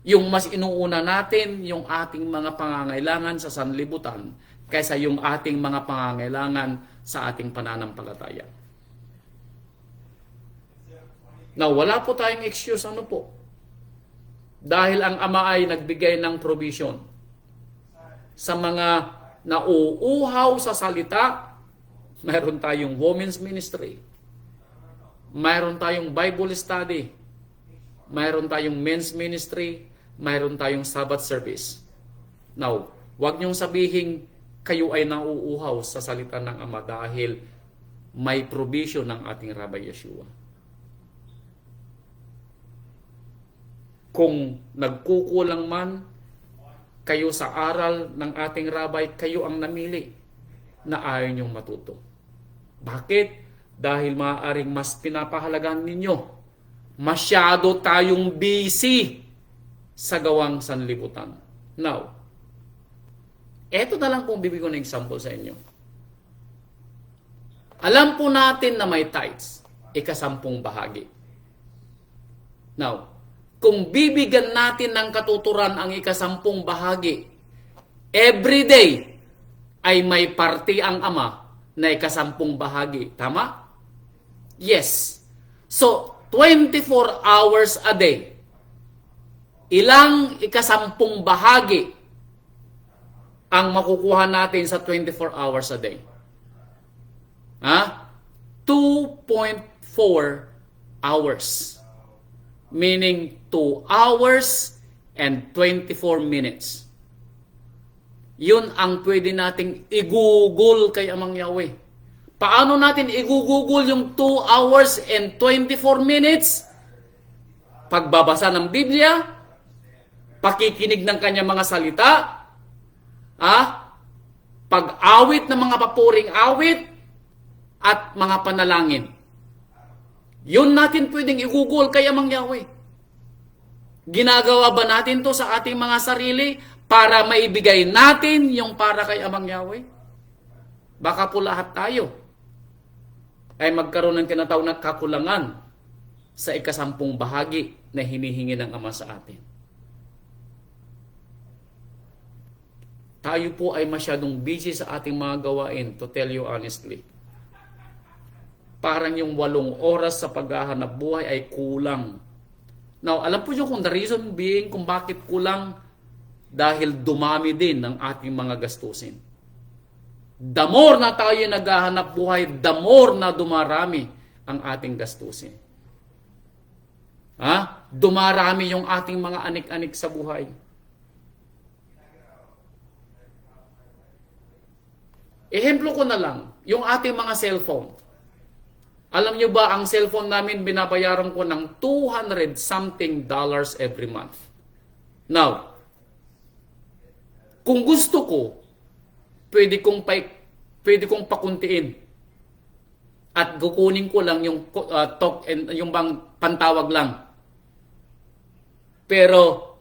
Yung mas inuuna natin, yung ating mga pangangailangan sa sanlibutan, kaysa yung ating mga pangangailangan sa ating pananampalataya. Now, wala po tayong excuse, ano po? Dahil ang Ama ay nagbigay ng provision sa mga nauuhaw sa salita. Mayroon tayong women's ministry. Mayroon tayong Bible study. Mayroon tayong men's ministry. Mayroon tayong Sabbath service. Now, huwag niyong sabihin kayo ay nauuhaw sa salita ng Ama dahil may provision ng ating Rabbi Yeshua. Kung nagkukulang man kayo sa aral ng ating rabay, kayo ang namili na ayaw niyong matuto. Bakit? Dahil maaaring mas pinapahalagan ninyo. Masyado tayong busy sa gawang sanlibutan. Now, eto na lang pong bibigyan ng example sa inyo. Alam po natin na may tithes, 10% bahagi. Now, kung bibigyan natin ng katuturan ang 10% bahagi, every day ay may parte ang Ama na 10% bahagi. Tama? Yes. So, 24 hours a day. Ilang 10% bahagi ang makukuha natin sa 24 hours a day? 2.4 hours. Meaning 2 hours and 24 minutes. Yun ang pwede nating i-google kay Amang Yahweh. Paano natin i-google yung 2 hours and 24 minutes? Pagbabasa ng Biblia, pakikinig ng kanyang mga salita, pag-awit ng mga papuring awit, at mga panalangin. Yun natin pwedeng i-google kay Amang Yahweh. Ginagawa ba natin to sa ating mga sarili para maibigay natin yung para kay Amang Yahweh? Baka po lahat tayo ay magkaroon ng tinatawag na kakulangan sa 10% bahagi na hinihingi ng Ama sa atin. Tayo po ay masyadong busy sa ating mga gawain, to tell you honestly. Parang yung 8 oras sa paghahanap buhay ay kulang. Now, alam po nyo kung the reason being kung bakit kulang, dahil dumami din ang ating mga gastusin. The more na tayo naghahanap buhay, the more na dumarami ang ating gastusin. Dumarami yung ating mga anik-anik sa buhay. Ehemplo ko na lang, yung ating mga cellphone. Alam nyo ba, ang cellphone namin binabayaran ko ng $200 something every month. Now, kung gusto ko, pwede kong pakuntiin. At kukunin ko lang yung talk and yung bang pantawag lang. Pero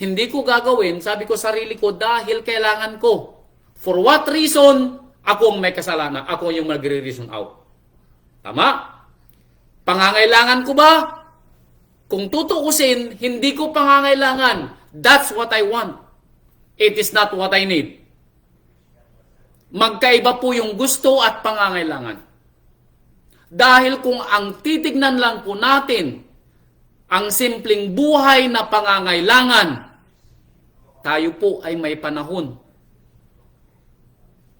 hindi ko gagawin, sabi ko sarili ko dahil kailangan ko. For what reason? Ako ang may kasalanan. Ako yung magre-reason out. Tama? Pangangailangan ko ba? Kung tutuusin, hindi ko pangangailangan. That's what I want. It is not what I need. Magkaiba po yung gusto at pangangailangan. Dahil kung ang titignan lang po natin, ang simpleng buhay na pangangailangan, tayo po ay may panahon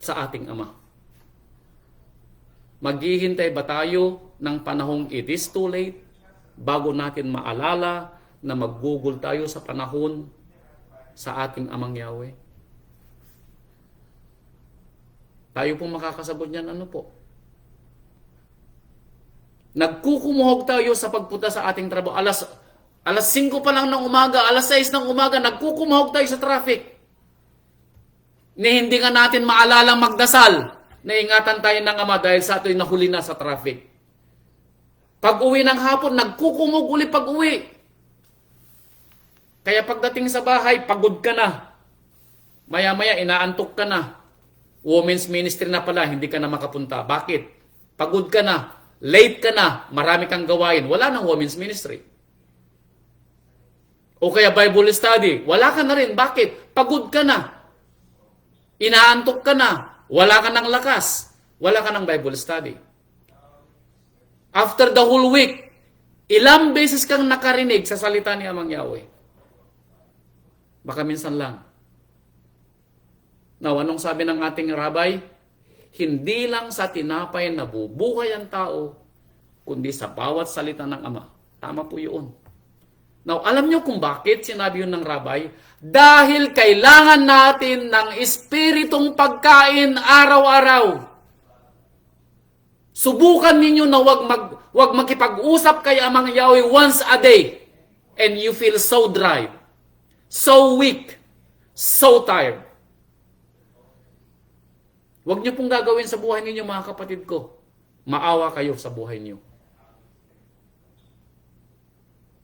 sa ating Ama. Maghihintay ba tayo ng panahong it is too late bago natin maalala na maggugol tayo sa panahon sa ating Amang Yahweh? Tayo po makakasagot niyan, ano po? Nagkukumuhog tayo sa pagpunta sa ating trabaho. Alas 5 pa lang ng umaga, alas 6 ng umaga, nagkukumuhog tayo sa traffic. Ni hindi nga natin maalalang magdasal. Naingatan tayo ng Ama dahil sa ito'y nahuli na sa traffic. Pag uwi ng hapon, nagkukumog uli pag uwi. Kaya pagdating sa bahay, pagod ka na. Maya-maya, inaantok ka na. Women's ministry na pala, hindi ka na makapunta. Bakit? Pagod ka na. Late ka na. Marami kang gawain. Wala nang women's ministry. O kaya Bible study. Wala ka na rin. Bakit? Pagod ka na. Inaantok ka na. Wala ka ng lakas. Wala ka ng Bible study. After the whole week, ilang beses kang nakarinig sa salita ni Amang Yahweh? Baka minsan lang. Now, anong sabi ng ating rabbi? Hindi lang sa tinapay na bubuhay ang tao, kundi sa bawat salita ng Ama. Tama po yun. Now, alam nyo kung bakit sinabi yun ng rabbi? Dahil kailangan natin ng espiritong pagkain araw-araw. Subukan ninyo na wag makipag-usap kay Amang Yahweh once a day and you feel so dry, so weak, so tired. Huwag niyo pong gagawin sa buhay ninyo, mga kapatid ko. Maawa kayo sa buhay niyo.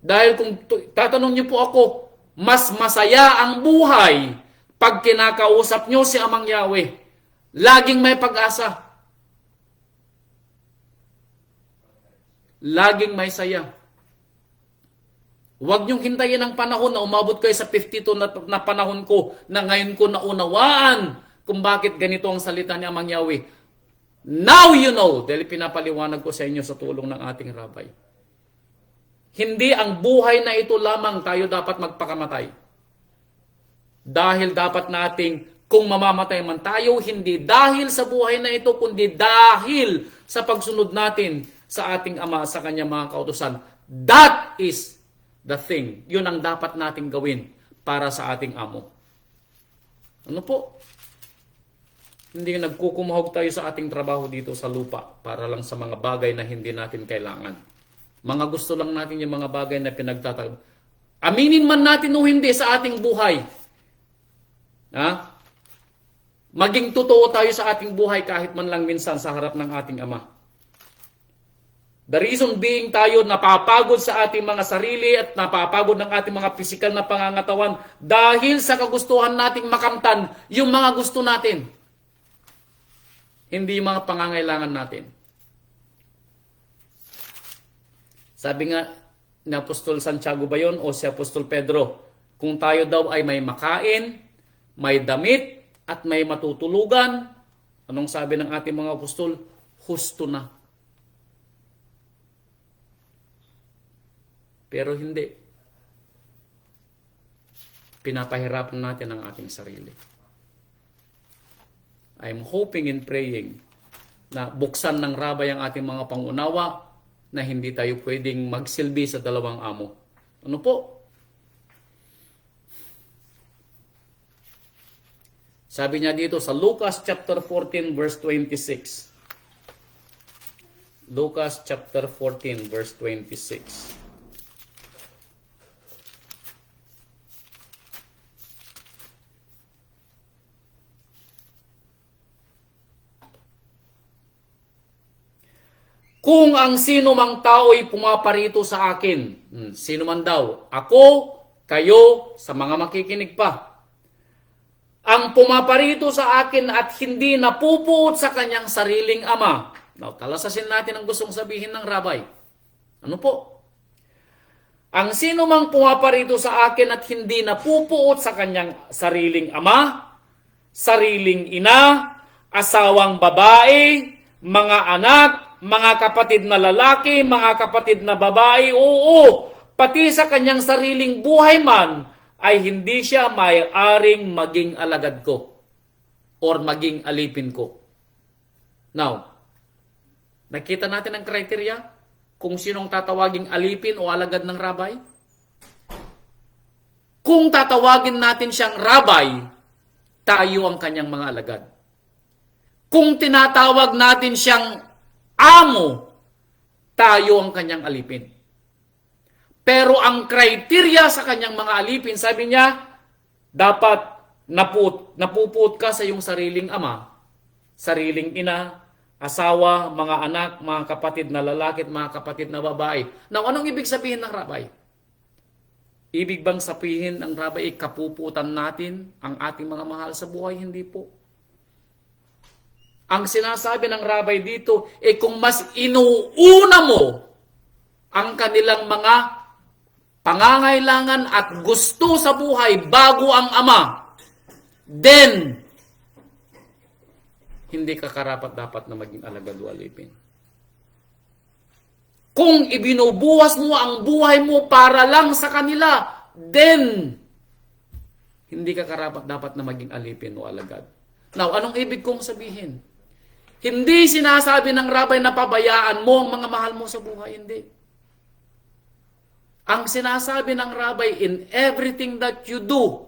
Dahil kung tatanong niyo po ako, mas masaya ang buhay pag kinakausap niyo si Amang Yahweh. Laging may pag-asa. Laging may saya. Huwag niyong hintayin ang panahon na umabot kayo sa 52 na panahon ko na ngayon ko naunawaan kung bakit ganito ang salita ni Amang Yahweh. Now you know, dahil pinapaliwanag ko sa inyo sa tulong ng ating rabbi. Hindi ang buhay na ito lamang tayo dapat magpakamatay. Dahil dapat nating, kung mamamatay man tayo, hindi dahil sa buhay na ito, kundi dahil sa pagsunod natin sa ating Ama, sa kanyang mga kautusan. That is the thing. Yun ang dapat nating gawin para sa ating Amo. Ano po? Hindi nagkukumuhog tayo sa ating trabaho dito sa lupa para lang sa mga bagay na hindi natin kailangan. Mga gusto lang natin yung mga bagay na pinagtatag. Aminin man natin o hindi sa ating buhay. Maging totoo tayo sa ating buhay kahit man lang minsan sa harap ng ating Ama. The reason being tayo napapagod sa ating mga sarili at napapagod ng ating mga pisikal na pangangatawan dahil sa kagustuhan nating makamtan yung mga gusto natin. Hindi yung mga pangangailangan natin. Sabi nga ni Apostol Santiago ba yun o si Apostol Pedro, kung tayo daw ay may makain, may damit, at may matutulugan, anong sabi ng ating mga apostol? Husto na. Pero hindi. Pinapahirapan natin ang ating sarili. I'm hoping and praying na buksan ng Rabay ang ating mga pangunawa na hindi tayo pwedeng magsilbi sa dalawang amo. Ano po? Sabi niya dito sa Lucas chapter 14 verse 26. Lucas chapter 14 verse 26. Kung ang sino mang tao ay pumaparito sa akin, sino man daw, ako, kayo, sa mga makikinig pa, ang pumaparito sa akin at hindi napupuot sa kanyang sariling ama. Now, talasasin natin ang gustong sabihin ng Rabay. Ano po? Ang sino mang pumaparito sa akin at hindi napupuot sa kanyang sariling ama, sariling ina, asawang babae, mga anak, mga kapatid na lalaki, mga kapatid na babae, oo, pati sa kanyang sariling buhay man, ay hindi siya may-aring maging alagad ko or maging alipin ko. Now, nakita natin ang kriteria kung sinong tatawaging alipin o alagad ng Rabay? Kung tatawagin natin siyang Rabay, tayo ang kanyang mga alagad. Kung tinatawag natin siyang amo, tayo ang kanyang alipin. Pero ang kriteria sa kanyang mga alipin, sabi niya, dapat napupuot ka sa iyong sariling ama, sariling ina, asawa, mga anak, mga kapatid na lalaki at mga kapatid na babae. Now, anong ibig sabihin ng Rabay? Ibig bang sabihin ng Rabay, kapuputan natin ang ating mga mahal sa buhay? Hindi po. Ang sinasabi ng Rabay dito, kung mas inuuna mo ang kanilang mga pangangailangan at gusto sa buhay bago ang ama, then, hindi ka karapat-dapat na maging alagad o alipin. Kung ibinubuwas mo ang buhay mo para lang sa kanila, then, hindi ka karapat-dapat na maging alipin o alagad. Now, anong ibig kong sabihin? Hindi sinasabi ng Rabay na pabayaan mo ang mga mahal mo sa buhay. Hindi. Ang sinasabi ng Rabay, in everything that you do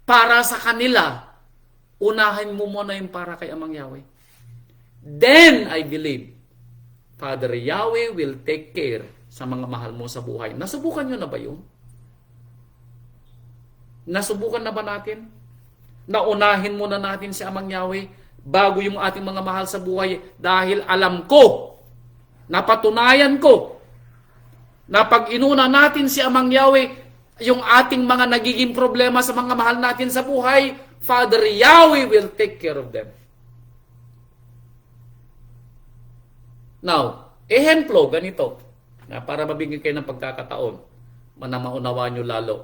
para sa kanila, unahin mo muna yung para kay Amang Yahweh. Then, I believe, Father Yahweh will take care sa mga mahal mo sa buhay. Nasubukan nyo na ba yun? Nasubukan na ba natin? Naunahin muna natin si Amang Yahweh bago yung ating mga mahal sa buhay dahil alam ko, napatunayan ko, na pag inuna natin si Amang Yahweh, yung ating mga nagiging problema sa mga mahal natin sa buhay, Father Yahweh will take care of them. Now, ehemplo, ganito, na para mabigyan kayo ng pagkakataon, maunawaan nyo lalo.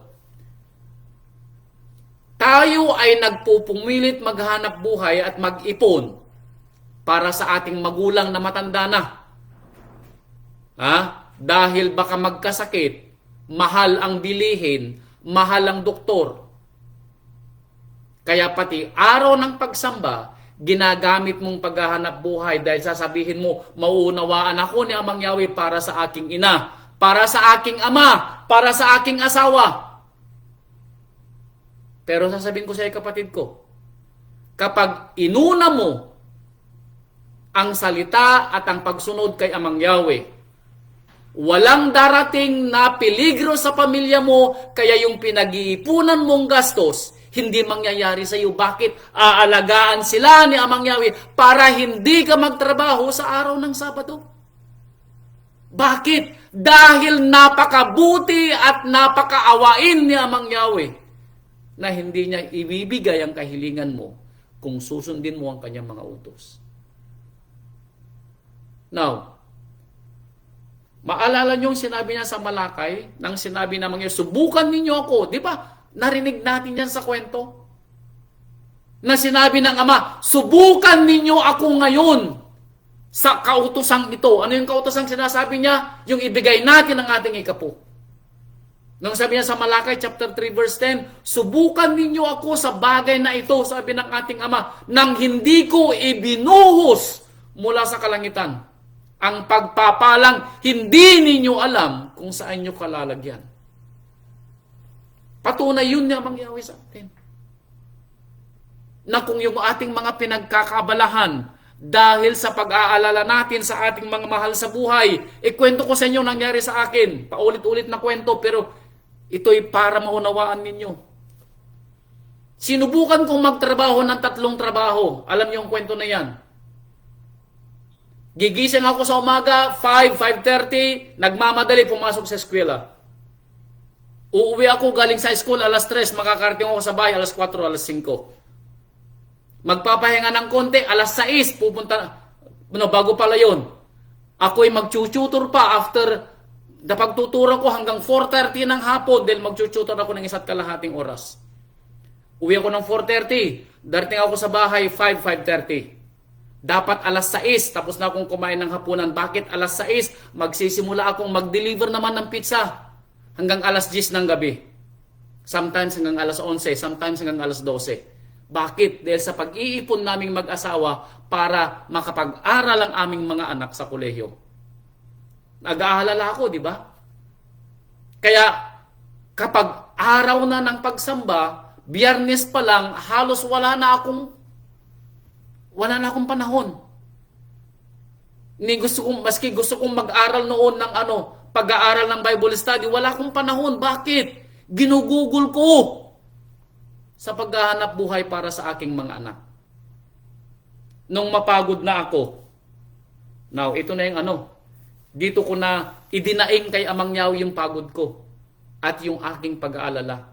Tayo ay nagpupumilit maghanap buhay at mag-ipon para sa ating magulang na matanda na. Dahil baka magkasakit, mahal ang bilihin, mahal ang doktor. Kaya pati araw ng pagsamba, ginagamit mong paghahanap buhay dahil sasabihin mo, mauunawaan ako ni Amang Yahweh para sa aking ina, para sa aking ama, para sa aking asawa. Pero sasabihin ko sa iyo, kapatid ko, kapag inuna mo ang salita at ang pagsunod kay Amang Yahweh, walang darating na peligro sa pamilya mo, kaya yung pinag-iipunan mong gastos, hindi mangyayari sa iyo. Bakit? Aalagaan sila ni Amang Yahweh para hindi ka magtrabaho sa araw ng Sabado. Bakit? Dahil napakabuti at napakaawain ni Amang Yahweh na hindi niya ibibigay ang kahilingan mo kung susundin mo ang kanyang mga utos. Now, maalala niyo yung sinabi niya sa Malakay, nang sinabi naman niya, subukan ninyo ako. Di ba? Narinig natin yan sa kwento. Na sinabi ng Ama, subukan ninyo ako ngayon sa kautosang ito. Ano yung kautosang sinasabi niya? Yung ibigay natin ang ating ikapo. Nung sabi niya sa Malakay chapter 3 verse 10, subukan ninyo ako sa bagay na ito, sabi ng ating Ama, nang hindi ko ibinuhos mula sa kalangitan. Ang pagpapalang hindi ninyo alam kung saan nyo kalalagyan. Patunay yun niya mangyayari sa atin. Na kung yung ating mga pinagkakabalahan dahil sa pag-aalala natin sa ating mga mahal sa buhay, ikwento ko sa inyo nangyari sa akin. Paulit-ulit na kwento pero ito'y para maunawaan ninyo. Sinubukan kong magtrabaho ng 3 trabaho. Alam niyo yung kwento na yan. Gigising ako sa umaga, 5:30, nagmamadali, pumasok sa eskwela. Uuwi ako galing sa school, alas 3, makakarating ako sa bahay, alas 4, alas 5. Magpapahinga ng konti, alas 6, pupunta, bago pala yun. Ako'y mag-tutor pa after na pagtuturo ko hanggang 4:30 ng hapon dahil mag-tutor ako ng 1.5 oras. Uwi ako ng 4:30, darating ako sa bahay 5:30. Dapat alas 6, tapos na akong kumain ng hapunan. Bakit alas 6? Magsisimula akong mag-deliver naman ng pizza hanggang alas 10 ng gabi. Sometimes hanggang alas 11, sometimes hanggang alas 12. Bakit? Dahil sa pag-iipon naming mag-asawa para makapag-aral ang aming mga anak sa kolehiyo. Nag-aalala ako, di ba? Kaya kapag araw na ng pagsamba, Biyernes pa lang, halos wala na akong panahon. Maski gusto kong mag-aral noon ng pag-aaral ng Bible study, wala akong panahon. Bakit? Ginugugol ko sa paghahanap buhay para sa aking mga anak. Nung mapagod na ako, now, ito na yung dito ko na idinaing kay Amang Yahweh yung pagod ko at yung aking pag-aalala.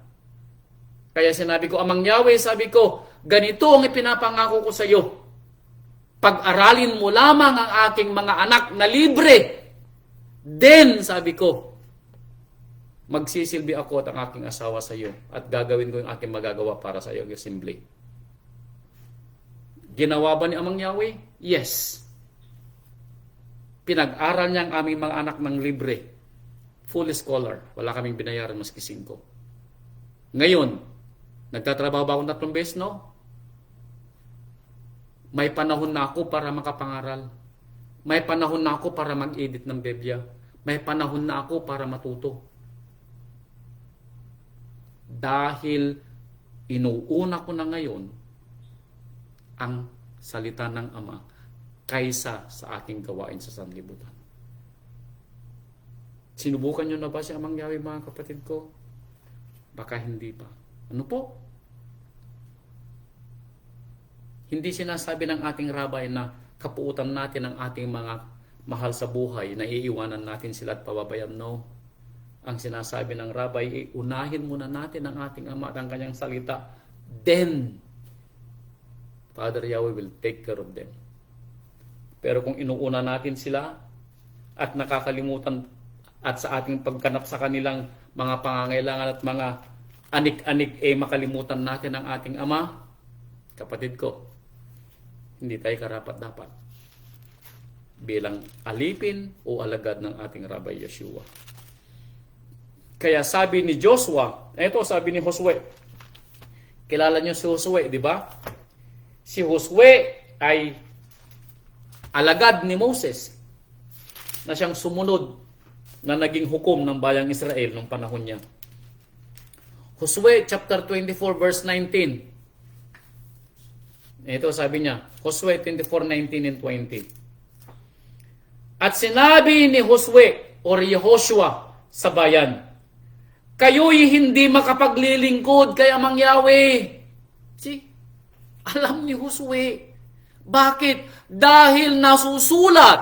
Kaya sinabi ko, Amang Yahweh, sabi ko, ganito ang ipinapangako ko sa iyo. Pag-aralin mo lamang ang aking mga anak na libre. Then, sabi ko, magsisilbi ako at ang aking asawa sa iyo at gagawin ko yung aking magagawa para sa iyo, assembly. Ginawa ba ni Amang Yahweh? Yes. Pinag-aral niya ang aming mga anak ng libre. Full scholar. Wala kaming binayaran maski 5. Ngayon, nagtatrabaho ba akong 3 beses? No. May panahon na ako para makapangaral. May panahon na ako para mag-edit ng Biblia. May panahon na ako para matuto. Dahil inuuna ko na ngayon ang salita ng Ama kaysa sa aking gawain sa sanlibutan. Sinubukan nyo na ba si Amang Yahweh, mga kapatid ko? Baka hindi pa. Ano po? Hindi sinasabi ng ating rabbi na kapuutan natin ang ating mga mahal sa buhay, na iiwanan natin sila at pababayan. No. Ang sinasabi ng rabbi, unahin muna natin ang ating Ama at ang kanyang salita. Then, Father Yahweh will take care of them. Pero kung inuuna natin sila at nakakalimutan at sa ating pagkanap sa kanilang mga pangangailangan at mga anik-anik, makalimutan natin ang ating Ama, kapatid ko, hindi tayo karapat-dapat bilang alipin o alagad ng ating Rabbi Yeshua. Kaya sabi ni Joshua, sabi ni Josue, kilala niyo si Josue, di ba? Si Josue ay alagad ni Moses na siyang sumunod na naging hukom ng bayang Israel nung panahon niya. Josue chapter 24 verse 19. Ito sabi niya, Josue 24:19 and 20. At sinabi ni Josue o Yehoshua sa bayan, kayo'y hindi makapaglilingkod kay Amang Yahweh. See? Alam ni Josue. Bakit? Dahil nasusulat.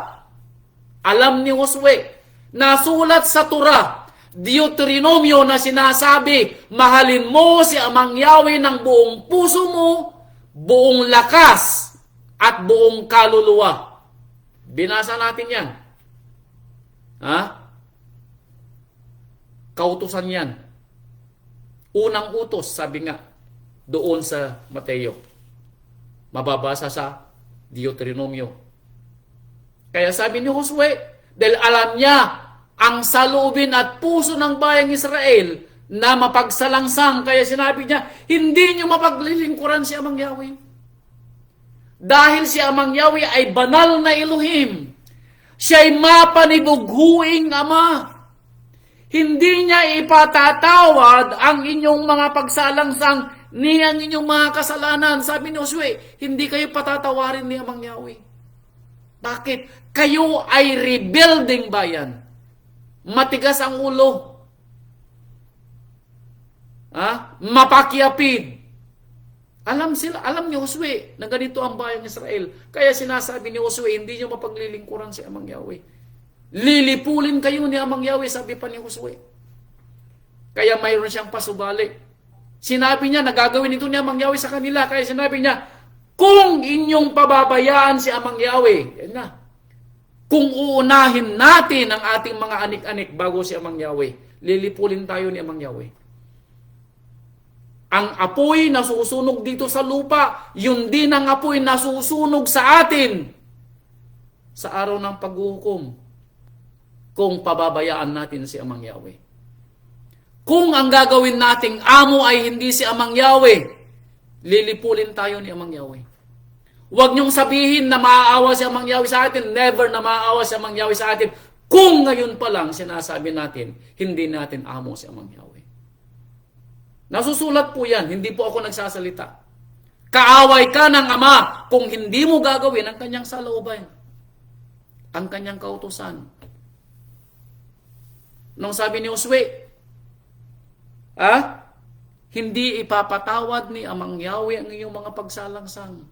Alam ni Josue. Nasulat sa Torah, Deuteronomio na sinasabi, mahalin mo si Amang Yahweh ng buong puso mo, buong lakas, at buong kaluluwa. Binasa natin yan. Kautusan yan. Unang utos, sabi nga, doon sa Mateo. Mababasa sa Deuteronomio. Kaya sabi ni Josue, dahil alam niya ang saloobin at puso ng bayang Israel na mapagsalangsang. Kaya sinabi niya, hindi niyo mapaglilingkuran si Amang Yahweh. Dahil si Amang Yahweh ay banal na Elohim. Siya'y mapanibughuing Ama. Hindi niya ipatatawad ang inyong mga pagsalangsang ni ang inyong mga kasalanan. Sabi ni Josue, hindi kayo patatawarin ni Amang Yahweh. Bakit? Kayo ay rebuilding bayan. Matigas ang ulo. Mapakyapid. Alam ni Josue na ganito ang bayang Israel. Kaya sinasabi ni Josue, hindi niyo mapaglilingkuran si Amang Yahweh. Lilipulin kayo ni Amang Yahweh, sabi pa ni Josue. Kaya mayroon siyang pasubali. Sinabi niya, nagagawin ito ni Amang Yahweh sa kanila. Kaya sinabi niya, kung inyong pababayaan si Amang Yahweh, yan na. Kung uunahin natin ang ating mga anik-anik bago si Amang Yahweh, lilipulin tayo ni Amang Yahweh. Ang apoy na susunog dito sa lupa, yun din ang apoy na susunog sa atin sa araw ng paghuhukom kung pababayaan natin si Amang Yahweh. Kung ang gagawin nating amo ay hindi si Amang Yahweh, lilipulin tayo ni Amang Yahweh. Huwag niyong sabihin na maaawa si Amang Yahweh sa atin. Never na maaawa si Amang Yahweh sa atin. Kung ngayon pa lang sinasabi natin, hindi natin amo si Amang Yahweh. Nasusulat po yan, hindi po ako nagsasalita. Kaaway ka ng Ama kung hindi mo gagawin ang kanyang salooban, ang kanyang kautusan. Nung sabi ni Josue, hindi ipapatawad ni Amang Yahweh ang iyong mga pagsalangsang.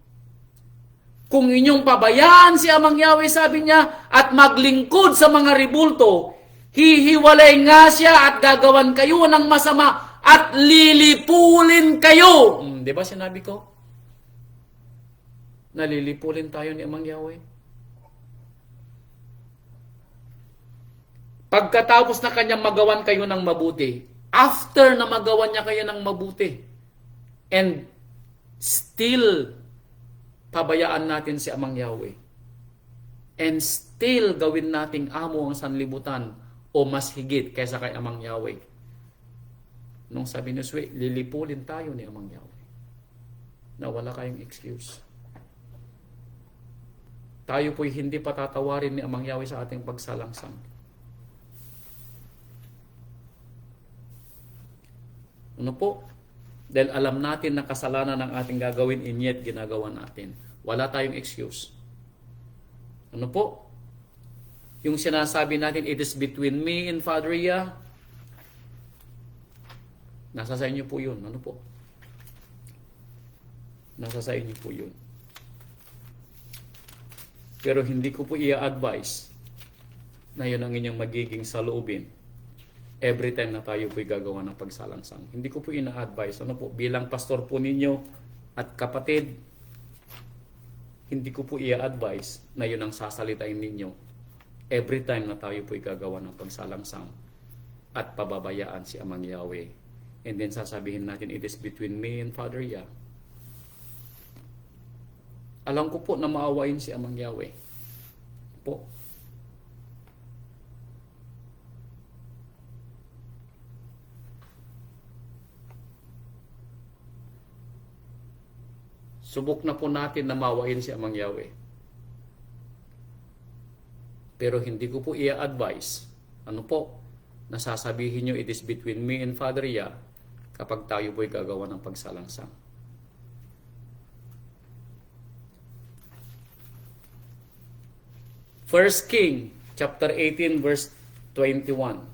Kung inyong pabayaan si Amang Yahweh, sabi niya, at maglingkod sa mga ribulto, hihiwalay nga siya at gagawan kayo ng masama at lilipulin kayo. Di ba sinabi ko? Nalilipulin tayo ni Amang Yahweh. Pagkatapos na kanyang magawan kayo ng mabuti, after na magawan niya kayo ng mabuti, and still pabayaan natin si Amang Yahweh, and still gawin nating amo ang sanlibutan o mas higit kaysa kay Amang Yahweh, nung sabi ni Josue, lilipulin tayo ni Amang Yahweh. Na wala kayong excuse. Tayo po'y hindi patatawarin ni Amang Yahweh sa ating pagsalangsang. Ano po? Dahil alam natin na kasalanan ng ating gagawin, and yet ginagawa natin. Wala tayong excuse. Ano po? Yung sinasabi natin, it is between me and Father Yah, nasa sa inyo po yun. Ano po? Nasa sa inyo po yun. Pero hindi ko po i-advise na yun ang inyong magiging saloobin every time na tayo po'y gagawa ng pagsalangsang. Hindi ko po ina-advise. Ano po? Bilang pastor po ninyo at kapatid, hindi ko po i-advise na yun ang sasalitain ninyo every time na tayo po'y gagawa ng pagsalangsang at pababayaan si Amang Yahweh. And then sasabihin natin, it is between me and Father Yah. Alam ko po na maawain si Amang Yahweh. Po. Subok na po natin na maawain si Amang Yahweh. Pero hindi ko po i-advise. Ano po? Nasasabihin nyo, it is between me and Father Yah, kapag tayo po'y gagawa ng pagsalangsang. First King, chapter 18, verse 21.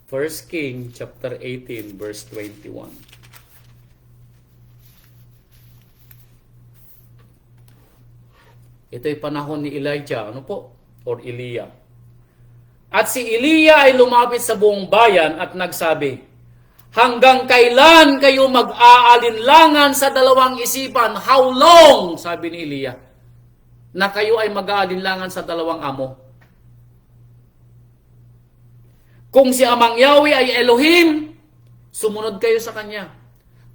First King, chapter 18, verse 21. Ito'y panahon ni Elijah, ano po? Or Eliya. At si Eliya ay lumapit sa buong bayan at nagsabi, hanggang kailan kayo mag-aalinlangan sa dalawang isipan? How long? Sabi ni Eliya, na kayo ay mag-aalinlangan sa dalawang amo. Kung si Amang Yahweh ay Elohim, sumunod kayo sa kanya.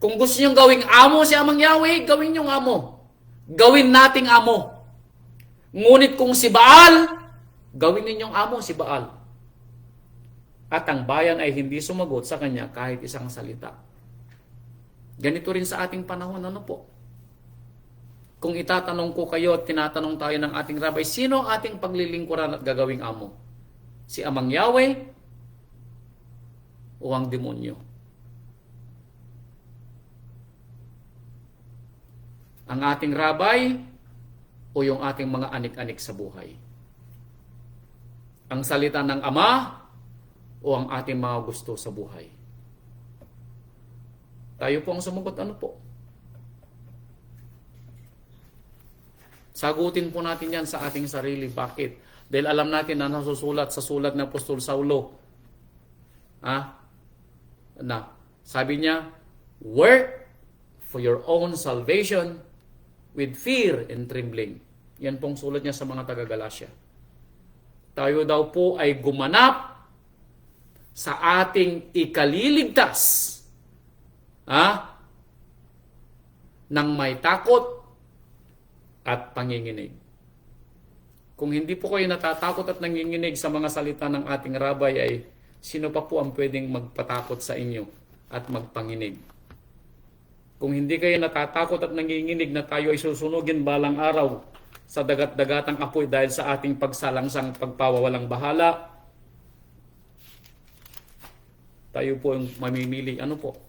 Kung gusto niyong gawing amo si Amang Yahweh, gawin niyong amo. Gawin nating amo. Ngunit kung si Baal, gawin ninyong amo si Baal. At ang bayan ay hindi sumagot sa kanya kahit isang salita. Ganito rin sa ating panahon, ano po? Kung itatanong ko kayo at tinatanong tayo ng ating rabbi, sino ang ating paglilingkuran at gagawing amo? Si Amang Yahweh o ang demonyo? Ang ating rabbi o yung ating mga anik-anik sa buhay? Ang salita ng Ama o ang ating mga gusto sa buhay? Tayo po ang sumagot, ano po? Sagutin po natin yan sa ating sarili. Bakit? Dahil alam natin na nasusulat sa sulat ng Apostol Saulo. Sabi niya, work for your own salvation with fear and trembling. Yan pong sulat niya sa mga taga-Galasya. Tayo daw po ay gumanap sa ating ikaliligtas ng may takot at panginginig. Kung hindi po kayo natatakot at nanginginig sa mga salita ng ating rabay, ay sino pa po ang pwedeng magpatakot sa inyo at magpanginig? Kung hindi kayo natatakot at nanginginig na tayo ay susunugin balang araw sa dagat-dagatang apoy dahil sa ating pagsalangsang pagpawawalang bahala, tayo po ang mamimili. Ano po?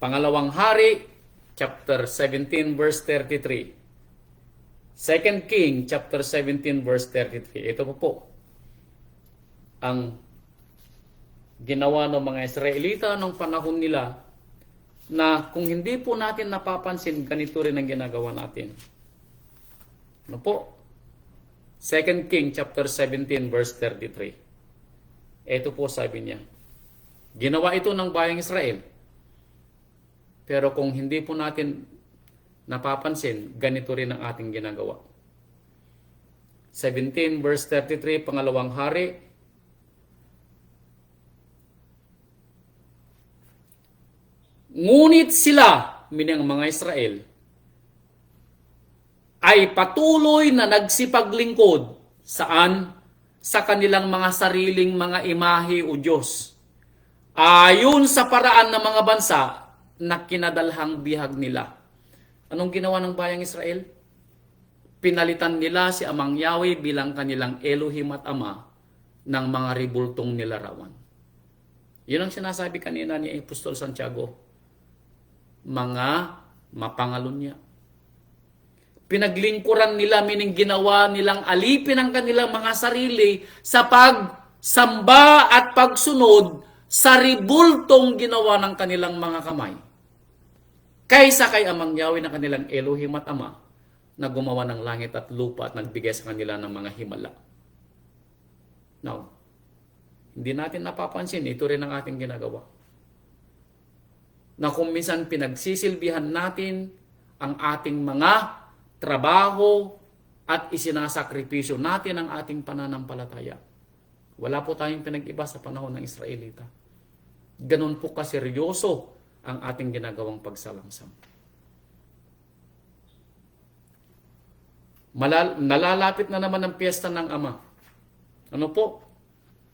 Pangalawang Hari, chapter 17, verse 33. 2 King, chapter 17, verse 33. Ito po ang ginawa ng mga Israelita nung panahon nila na kung hindi po natin napapansin, ganito rin ang ginagawa natin. Ano po? 2 King, chapter 17, verse 33. Ito po sabi niya. Ginawa ito ng bayang Israel. Pero kung hindi po natin napapansin, ganito rin ang ating ginagawa. 17 verse 33, pangalawang hari. Ngunit sila, meaning ang mga Israel, ay patuloy na nagsipaglingkod. Saan? Sa kanilang mga sariling mga imahe o Diyos. Ayon sa paraan ng mga bansa na kinadalhang bihag nila. Anong ginawa ng bayang Israel? Pinalitan nila si Amang Yahweh bilang kanilang Elohim at Ama ng mga ribultong nilarawan. Yun ang sinasabi kanina ni Apostol Santiago. Mga mapangalunya. Pinaglingkuran nila, meaning ginawa nilang alipin ang kanilang mga sarili sa pagsamba at pagsunod sa ribultong ginawa ng kanilang mga kamay. Kaysa kay Amang Yahweh na kanilang Elohim at Ama na gumawa ng langit at lupa at nagbigay sa kanila ng mga himala. Now, hindi natin napapansin, ito rin ang ating ginagawa. Na kung minsan pinagsisilbihan natin ang ating mga trabaho at isinasakripisyo natin ang ating pananampalataya. Wala po tayong pinag-iba sa panahon ng Israelita. Ganon po kaseryoso ang ating ginagawang pagsalangsam. Nalalapit na naman ang piyesta ng Ama. Ano po?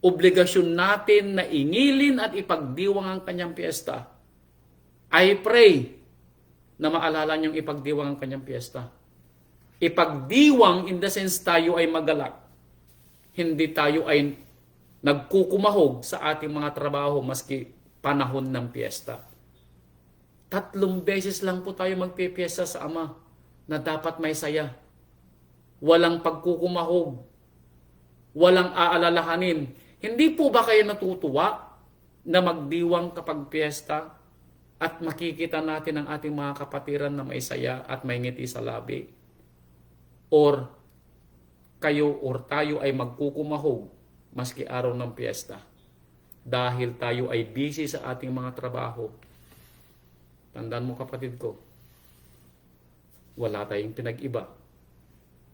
Obligasyon natin na ingilin at ipagdiwang ang kanyang piyesta. I pray na maalala niyong ipagdiwang ang kanyang piyesta. Ipagdiwang in the sense tayo ay magalak. Hindi tayo ay nagkukumahog sa ating mga trabaho maski panahon ng piyesta. 3 beses lang po tayo magpipiesta sa Ama na dapat may saya. Walang pagkukumahog. Walang aalalahanin. Hindi po ba kayo natutuwa na magdiwang kapag piyesta at makikita natin ang ating mga kapatiran na may saya at may ngiti sa labi? Or kayo or tayo ay magkukumahog maski araw ng piyesta dahil tayo ay busy sa ating mga trabaho? Tandaan mo kapatid ko, wala tayong pinag-iba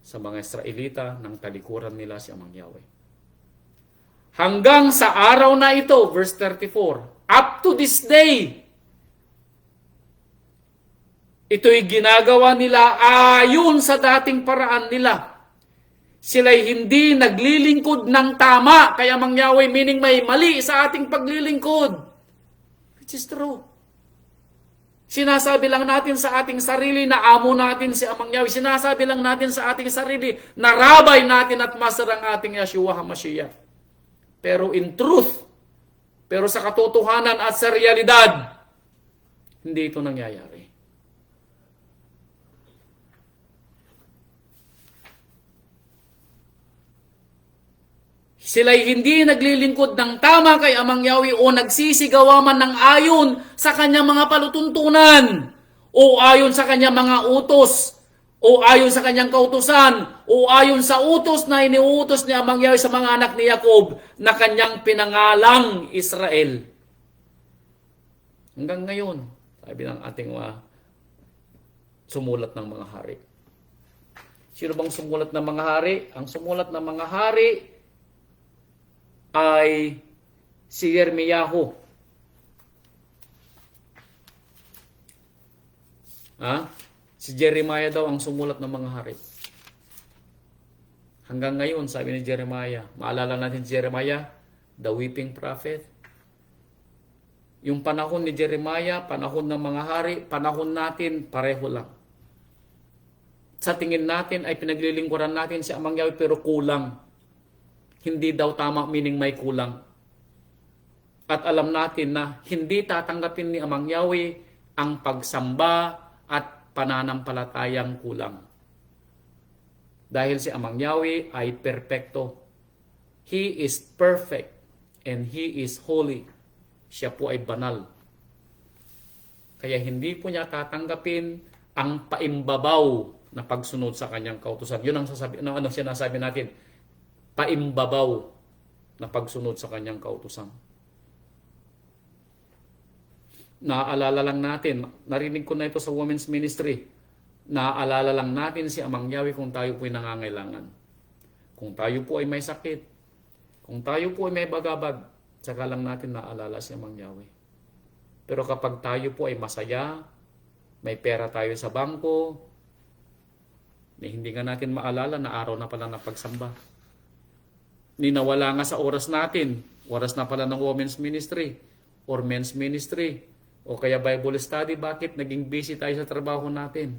sa mga Israelita ng talikuran nila si Amang Yahweh. Hanggang sa araw na ito, verse 34, up to this day, ito'y ginagawa nila ayon sa dating paraan nila. Sila'y hindi naglilingkod ng tama, kaya mangyawi, meaning may mali sa ating paglilingkod. Which is true. Sinasabi lang natin sa ating sarili na amo natin si Amang Yahweh. Sinasabi lang natin sa ating sarili na rabay natin at master ang ating Yeshua HaMashiach. Pero in truth, pero sa katotohanan at sa realidad, hindi ito nangyayari. Sila'y hindi naglilingkod ng tama kay Amang Yahweh o nagsisigawa man ng ayon sa kanyang mga palutuntunan o ayon sa kanyang mga utos o ayon sa kanyang kautusan o ayon sa utos na iniutos ni Amang Yahweh sa mga anak ni Jacob na kanyang pinangalang Israel. Hanggang ngayon, sabi ng ating sumulat ng mga hari. Sino bang sumulat ng mga hari? Ang sumulat ng mga hari ay si Yirmiyahu. Si Jeremiah daw ang sumulat ng mga hari. Hanggang ngayon, sabi ni Jeremiah, maalala natin si Jeremiah, the weeping prophet. Yung panahon ni Jeremiah, panahon ng mga hari, panahon natin, pareho lang. Sa tingin natin ay pinaglilingkuran natin si Amang Yahweh pero kulang. Hindi daw tama, meaning may kulang. At alam natin na hindi tatanggapin ni Amang Yahweh ang pagsamba at pananampalatayang kulang. Dahil si Amang Yahweh ay perpekto. He is perfect and He is holy. Siya po ay banal. Kaya hindi po niya tatanggapin ang paimbabaw na pagsunod sa kanyang kautusan. Yun ang sinasabi natin. Paimbabaw na pagsunod sa kanyang kautusan. Naaalala lang natin, narinig ko na ito sa women's ministry, naaalala lang natin si Amang Yahweh kung tayo po ay nangangailangan. Kung tayo po ay may sakit, kung tayo po ay may bagabag, saka lang natin naalala si Amang Yahweh. Pero kapag tayo po ay masaya, may pera tayo sa bangko, hindi nga natin maalala na araw na pala na pagsamba. Ninawala nga sa oras natin, oras na pala ng women's ministry or men's ministry o kaya Bible study, bakit naging busy tayo sa trabaho natin?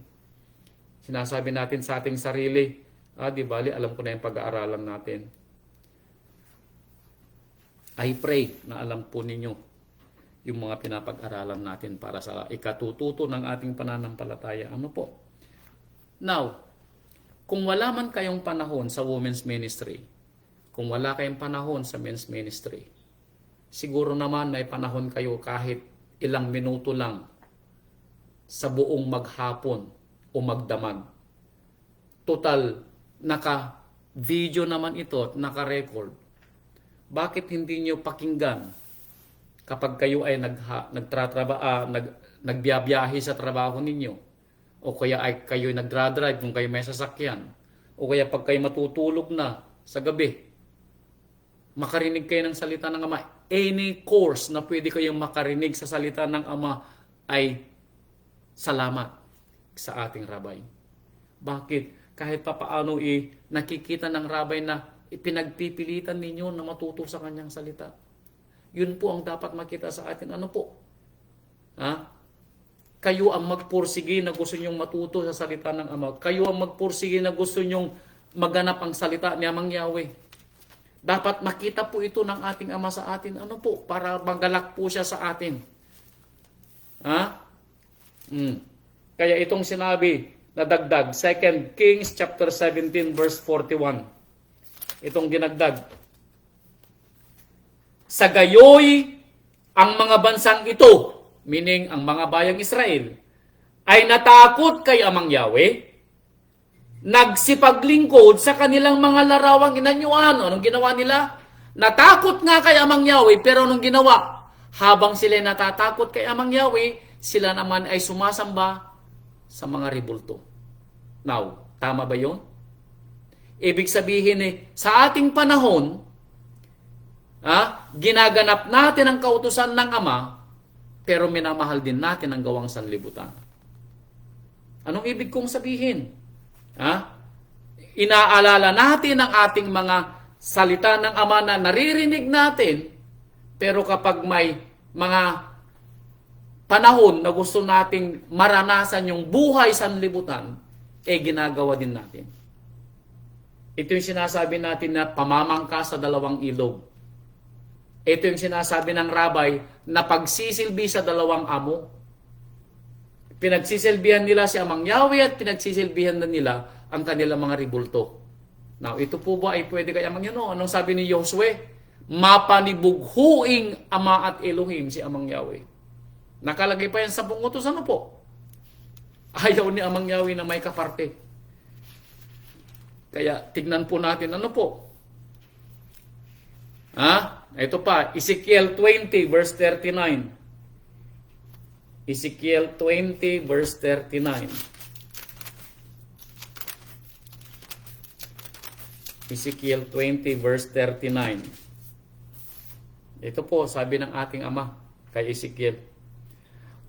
Sinasabi natin sa ating sarili, di bali, alam ko na yung pag-aaralan natin. I pray na alam po ninyo yung mga pinapag-aralan natin para sa ikatututo ng ating pananampalataya. Ano po? Now, kung wala man kayong panahon sa women's ministry, kung wala kayong panahon sa men's ministry, siguro naman may panahon kayo kahit ilang minuto lang sa buong maghapon o magdamag. Total, naka-video naman ito at naka-record. Bakit hindi nyo pakinggan kapag kayo ay nagbiyabiyahe sa trabaho ninyo? O kaya ay kayo nagdra-drive kung kayo may sasakyan? O kaya pag kayo matutulog na sa gabi, makarinig kayo ng salita ng Ama. Any course na pwede kayong makarinig sa salita ng Ama ay salamat sa ating rabay. Bakit? Kahit papaano nakikita ng rabay na pinagpipilitan ninyo na matuto sa kanyang salita. Yun po ang dapat makita sa atin. Ano po? Kayo ang magpursige na gusto nyong matuto sa salita ng Ama. Kayo ang magpursige na gusto nyong maganap ang salita ni Amang Yahweh. Dapat makita po ito ng ating Ama sa atin. Ano po? Para magalak po siya sa atin. Kaya itong sinabi na dagdag, 2 Kings chapter 17 verse 41. Itong dinagdag. Sa gayoy, ang mga bansang ito, meaning ang mga bayang Israel, ay natakot kay Amang Yahweh, nagsipaglingkod sa kanilang mga larawang inanyuan. Anong ginawa nila? Natakot nga kay Amang Yahweh, pero anong ginawa? Habang sila natatakot kay Amang Yahweh, sila naman ay sumasamba sa mga rebulto. Now, tama ba yun? Ibig sabihin sa ating panahon, Ginaganap natin ang kautusan ng Ama, pero minamahal din natin ang gawang sanlibutan. Anong ibig kong sabihin? Inaalala natin ang ating mga salita ng Ama na naririnig natin, pero kapag may mga panahon na gusto nating maranasan yung buhay sanlibutan, ginagawa din natin. Ito yung sinasabi natin na pamamangka sa dalawang ilog. Ito yung sinasabi ng rabbi na pagsisilbi sa dalawang amo. Pinagsisilbihan nila si Amang Yahweh at pinagsisilbihan na nila ang kanilang mga ribulto. Now, ito po ba ay pwede kay Amang Yano? Anong sabi ni Josue? Mapanibughuing Ama at Elohim si Amang Yahweh. Nakalagay pa yan sa bungutos, ano po? Ayaw ni Amang Yahweh na may kaparte. Kaya tignan po natin ano po. Ito pa, Ezekiel 20 verse 39. Ezekiel 20 verse 39. Ezekiel 20 verse 39. Ito po, sabi ng ating Ama kay Ezekiel.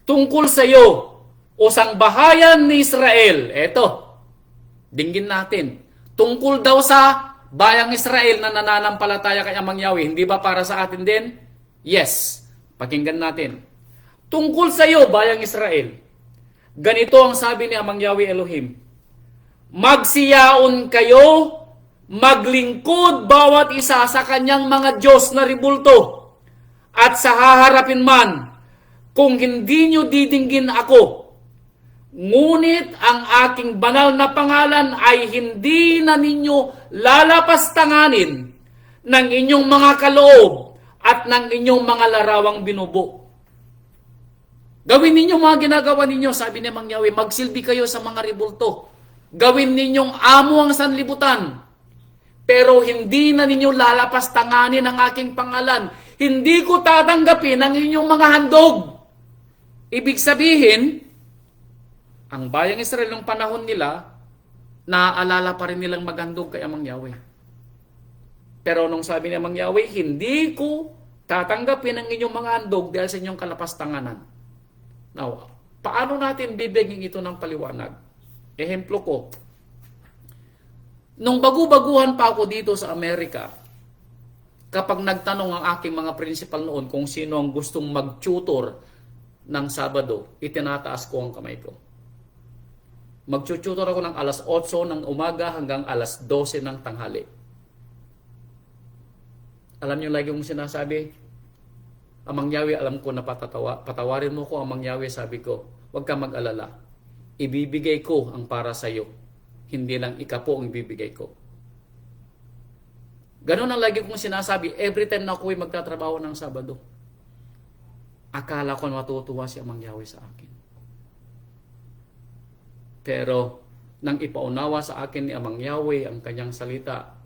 Tungkol sa iyo, o sangbahayan ni Israel. Ito, dinggin natin. Tungkol daw sa bayang Israel na nananampalataya kay Amang Yahweh. Hindi ba para sa atin din? Yes. Pakinggan natin. Tungkol sa iyo, bayang Israel. Ganito ang sabi ni Amang Yahweh Elohim. Magsiyaon kayo, maglingkod bawat isa sa kanyang mga Diyos na ribulto. At sa haharapin man, kung hindi nyo didinggin ako, ngunit ang aking banal na pangalan ay hindi na ninyo lalapastanganin ng inyong mga kaloob at ng inyong mga larawang binubo. Gawin ninyo mga ginagawa ninyo, sabi ni Mang Yahweh, magsilbi kayo sa mga ribulto. Gawin ninyong amo ang sanlibutan. Pero hindi na ninyo lalapastanganin ang aking pangalan. Hindi ko tatanggapin ang inyong mga handog. Ibig sabihin, ang bayang Israel ng panahon nila, naaalala pa rin nilang maghandog kay Amang Yahweh. Pero nung sabi ni Amang Yahweh, hindi ko tatanggapin ang inyong mga handog dahil sa inyong kalapastanganan. Now, paano natin bibigyan ito ng paliwanag? Ehemplo ko, nung bagu-baguhan pa ako dito sa Amerika, kapag nagtanong ang aking mga principal noon kung sino ang gustong mag-tutor ng Sabado, itinataas ko ang kamay ko. Mag-tutor ako ng alas 8 ng umaga hanggang alas 12 ng tanghali. Alam niyo lagi kong sinasabi, Amang Yahweh, alam ko na patawarin mo ko, Amang Yahweh, sabi ko, huwag ka mag-alala. Ibibigay ko ang para sa iyo. Hindi lang ika po ang ibibigay ko. Ganun ang lagi kong sinasabi, every time na ako'y magtatrabaho ng Sabado. Akala ko matutuwa si Amang Yahweh sa akin. Pero, nang ipaunawa sa akin ni Amang Yahweh ang kanyang salita,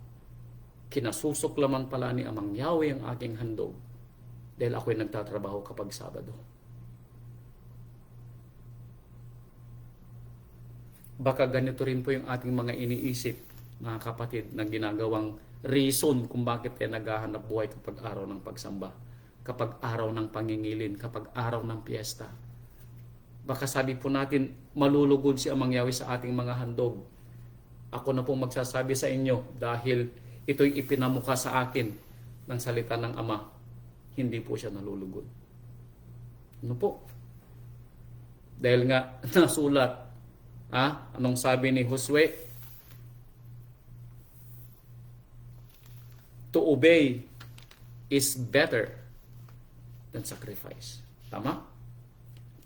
kinasusuklaman pala ni Amang Yahweh ang aking handog dahil ako'y nagtatrabaho kapag Sabado. Baka ganito rin po yung ating mga iniisip, mga kapatid, na ginagawang reason kung bakit tayo naghahanap buhay kapag araw ng pagsamba, kapag araw ng pangingilin, kapag araw ng piyesta. Baka sabi po natin, malulugod si Amang Yahweh sa ating mga handog. Ako na po magsasabi sa inyo dahil ito'y ipinamukha sa akin ng salita ng Ama. Hindi po siya nalulugod. Ano po? Dahil nga nasulat, anong sabi ni Josue? To obey is better than sacrifice. Tama?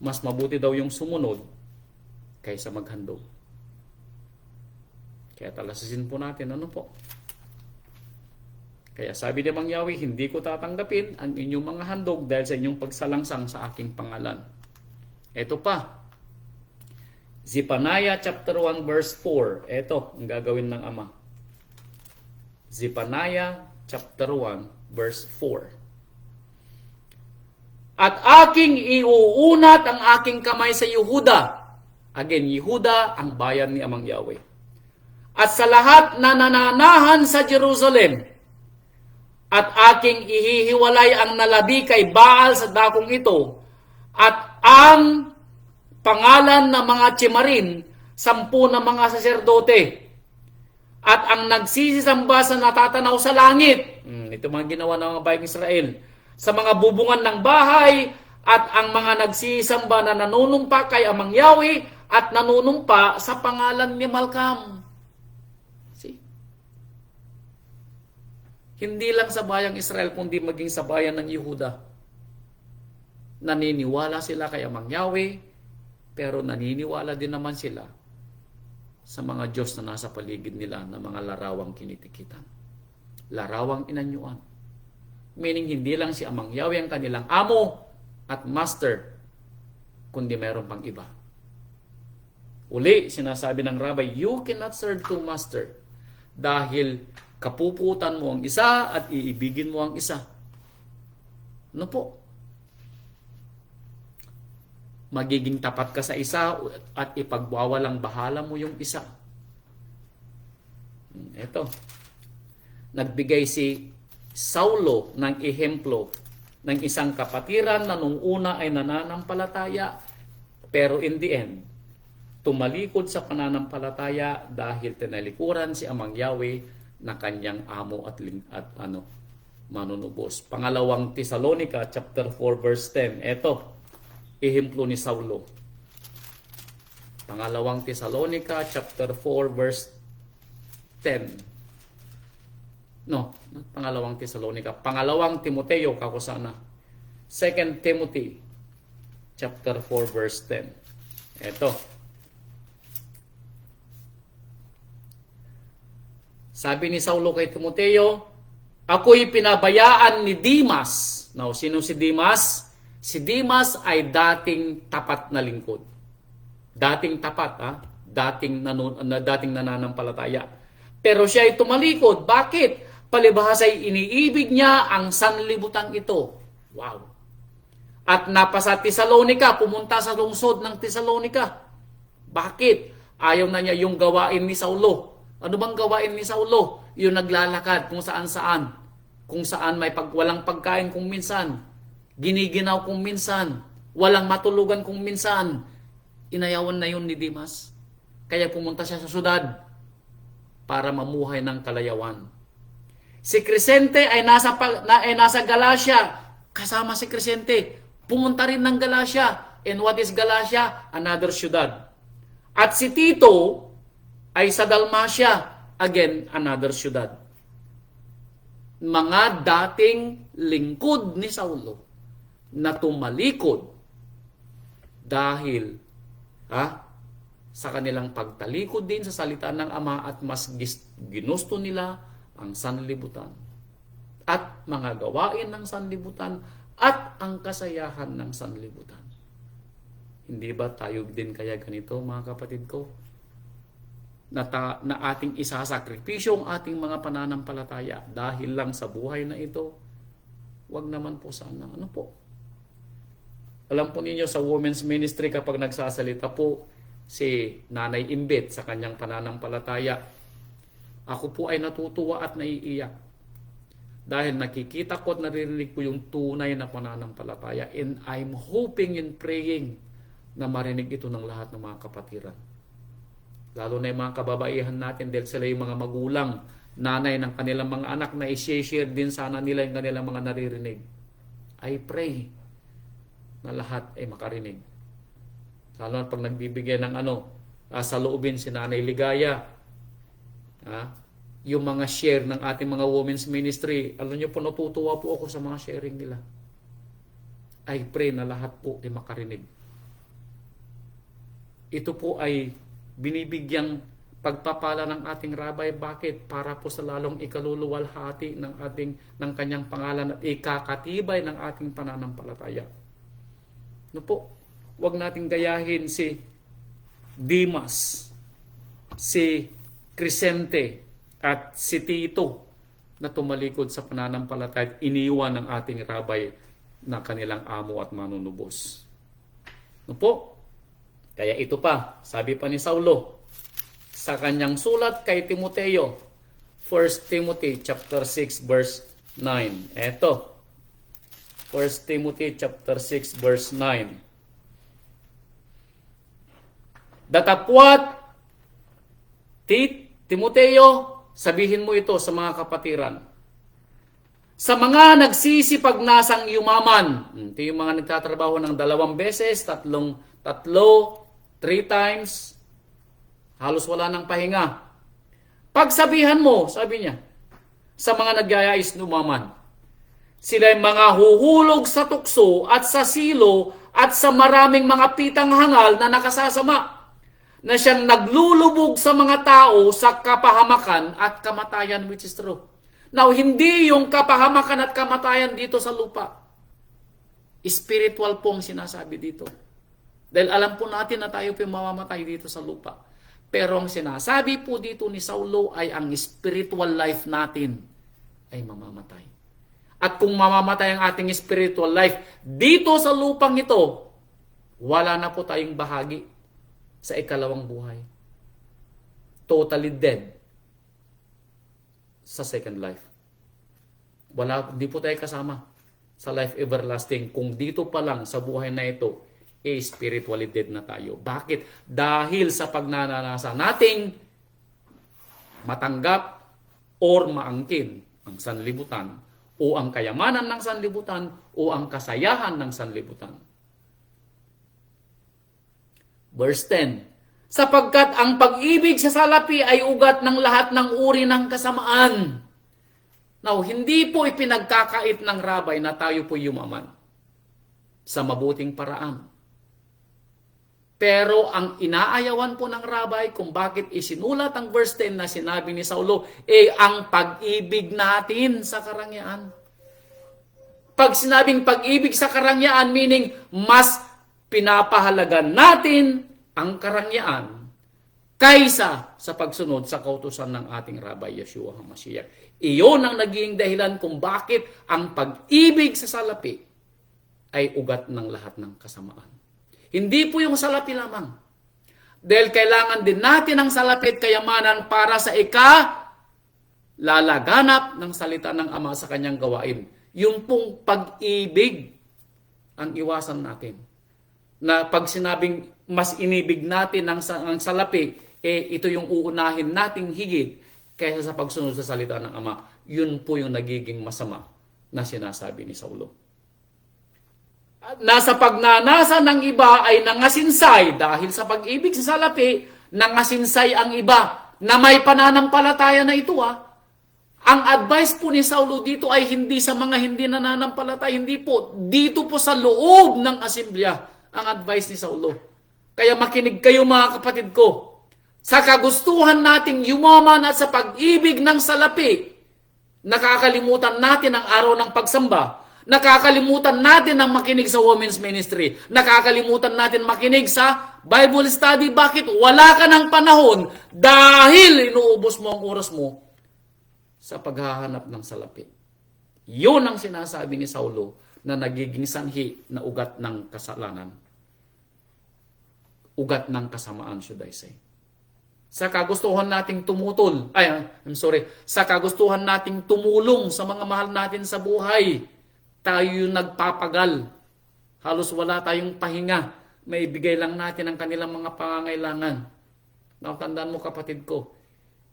Mas mabuti daw yung sumunod kaysa maghandog. Kaya talasisin po natin, ano po? Kaya sabi ni Mang Yahweh, hindi ko tatanggapin ang inyong mga handog dahil sa inyong pagsalangsang sa aking pangalan. Ito pa. Zephaniah chapter 1 verse 4. Ito ang gagawin ng Ama. Zephaniah chapter 1 verse 4. At aking iuunat ang aking kamay sa Yehuda. Again, Yehuda ang bayan ni Amang Yahweh. At sa lahat na nananahan sa Jerusalem, at aking ihihiwalay ang nalabi kay Baal sa dakong ito, at ang pangalan ng mga tsimarin, 10 na mga saserdote, at ang nagsisisamba sa natatanaw sa langit. Ito mga ginawa ng mga bayang Israel. Sa mga bubungan ng bahay, at ang mga nagsisamba na nanunumpa kay Amang Yahweh, at nanunumpa sa pangalan ni Malkam. See? Hindi lang sa bayang Israel, kundi maging sa bayan ng Yehuda. Naniniwala sila kay Amang Yahweh, pero naniniwala din naman sila sa mga Diyos na nasa paligid nila na mga larawang kinitikitan. Larawang inanyuan. Meaning hindi lang si Amang Yahweh ang kanilang amo at master, kundi mayroon pang iba. Uli, sinasabi ng Rabbi, you cannot serve two master dahil kapuputan mo ang isa at iibigin mo ang isa. Ano po? Magiging tapat ka sa isa at ipagwawalang bahala mo yung isa. Ito. Nagbigay si Saulo ng ehemplo ng isang kapatiran na nung una ay nananampalataya, pero in the end, tumalikod sa pananampalataya dahil tinalikuran si Amang Yahweh na kanyang amo at manunubos. Pangalawang Tesalonica chapter 4 verse 10. Ito, ehemplo ni Saulo. Pangalawang Tesalonica chapter 4 verse 10. No, pangalawang Tesalonica. Pangalawang Timoteo, kako sana. 2 Timothy chapter 4 verse 10. Ito. Sabi ni Saulo kay Timoteo, ako'y pinabayaan ni Dimas. Now, sino si Dimas? Si Dimas ay dating tapat na lingkod. Dating tapat, dating nananampalataya. Pero siya ay tumalikod. Bakit? Palibhas ay iniibig niya ang sanlibutang ito. Wow. At napasa Tesalonica, pumunta sa lungsod ng Tesalonica. Bakit? Ayaw na niya yung gawain ni Saulo. Ano bang gawain ni Saulo? Yung naglalakad kung saan-saan. Kung saan may walang pagkain kung minsan. Giniginaw kung minsan. Walang matulugan kung minsan. Inayawan na yun ni Dimas. Kaya pumunta siya sa syudad para mamuhay ng kalayawan. Si Crescente ay nasa Galacia. Kasama si Crescente. Pumunta rin ng Galacia. And what is Galacia? Another syudad. At si Tito ay sa Dalmacia. Again, another syudad. Mga dating lingkod ni Saulo na tumalikod dahil sa kanilang pagtalikod din sa salita ng Ama at mas ginusto nila ang sanlibutan at mga gawain ng sanlibutan at ang kasayahan ng sanlibutan. Hindi ba tayo din kaya ganito, mga kapatid ko? Na ating isasakripisyo ang ating mga pananampalataya dahil lang sa buhay na ito? Wag naman po sana. Ano po? Alam po ninyo sa women's ministry kapag nagsasalita po si Nanay Imbit sa kanyang pananampalataya, ako po ay natutuwa at naiiyak. Dahil nakikita ko at naririnig ko yung tunay na pananampalataya, and I'm hoping and praying na marinig ito ng lahat ng mga kapatiran. Lalo na yung mga kababaihan natin dahil sila yung mga magulang, nanay ng kanilang mga anak na i-share din sana nila yung kanilang mga naririnig. I pray na lahat ay makarinig. Lalo na pag nagbibigay ng saloobin si Nanay Ligaya. Yung mga share ng ating mga women's ministry, alam niyo po, natutuwa po ako sa mga sharing nila. I pray na lahat po ay makarinig. Ito po ay binibigyang pagpapala ng ating Rabbi. Bakit? Para po sa lalong ikaluluwalhati ng kanyang pangalan at ikakatibay ng ating pananampalataya. No po, wag nating gayahin si Dimas, si Crescente, at si Tito na tumalikod sa pananampalataya at iniwan ng ating Rabbi na kanilang amo at manunubos. No po? Kaya ito pa, sabi pa ni Saulo sa kanyang sulat kay Timoteo, 1 Timothy chapter 6 verse 9. Eto. 1 Timothy chapter 6 verse 9. Datapwat, Timoteo, sabihin mo ito sa mga kapatiran. Sa mga nagsisipagnasang yumaman, ito yung mga nagtatrabaho ng 2 beses, 3 times, halos wala ng pahinga. Pagsabihan mo, sabi niya, sa mga nagyayais yumaman, sila ay mga huhulog sa tukso at sa silo at sa maraming mga pitang hangal na nakasasama, na siyang naglulubog sa mga tao sa kapahamakan at kamatayan, which is true. Now, hindi yung kapahamakan at kamatayan dito sa lupa. Spiritual po ang sinasabi dito. Dahil alam po natin na tayo po mamamatay dito sa lupa. Pero ang sinasabi po dito ni Saulo ay ang spiritual life natin ay mamamatay. At kung mamamatay ang ating spiritual life dito sa lupang ito, wala na po tayong bahagi sa ikalawang buhay. Totally dead sa second life. Hindi po tayo kasama sa life everlasting. Kung dito pa lang sa buhay na ito, spiritually dead na tayo. Bakit? Dahil sa pagnanasa nating matanggap or maangkin ang sanlibutan o ang kayamanan ng sanlibutan o ang kasayahan ng sanlibutan. Verse 10, sapagkat ang pag-ibig sa salapi ay ugat ng lahat ng uri ng kasamaan. Now, hindi po ipinagkakait ng rabay na tayo po yumaman sa mabuting paraan. Pero ang inaayawan po ng rabay kung bakit isinulat ang verse 10 na sinabi ni Saulo, ang pag-ibig natin sa karangyaan. Pag sinabing pag-ibig sa karangyaan, meaning mas pinapahalagan natin ang karangyaan kaysa sa pagsunod sa kautusan ng ating Rabbi Yeshua HaMashiach. Iyon ang naging dahilan kung bakit ang pag-ibig sa salapi ay ugat ng lahat ng kasamaan. Hindi po yung salapi lamang. Dahil kailangan din natin ang salapi at kayamanan para sa lalaganap ng salita ng Ama sa kanyang gawain. Yung pong pag-ibig ang iwasan natin. Na pag sinabing mas inibig natin ang salapi, ito yung uunahin nating higit kaysa sa pagsunod sa salita ng Ama. Yun po yung nagiging masama na sinasabi ni Saulo. Nasa pagnanasa ng iba ay nangasinsay dahil sa pag-ibig sa salapi, nangasinsay ang iba na may pananampalataya na ito. Ang advice po ni Saulo dito ay hindi sa mga hindi nananampalataya, hindi po. Dito po sa loob ng asemblya ang advice ni Saulo. Kaya makinig kayo mga kapatid ko. Sa kagustuhan nating yumaman at sa pag-ibig ng salapi, nakakalimutan natin ang araw ng pagsamba. Nakakalimutan natin ang makinig sa women's ministry. Nakakalimutan natin makinig sa Bible study. Bakit? Wala ka ng panahon dahil inuubos mo ang oras mo sa paghahanap ng salapi. Yun ang sinasabi ni Saulo na nagiging sanhi na ugat ng kasalanan. Ugat ng kasamaan, should I say. Sa kagustuhan nating sa kagustuhan nating tumulong sa mga mahal natin sa buhay, tayo nagpapagal. Halos wala tayong pahinga. May bigay lang natin ang kanilang mga pangangailangan. Tandaan mo kapatid ko,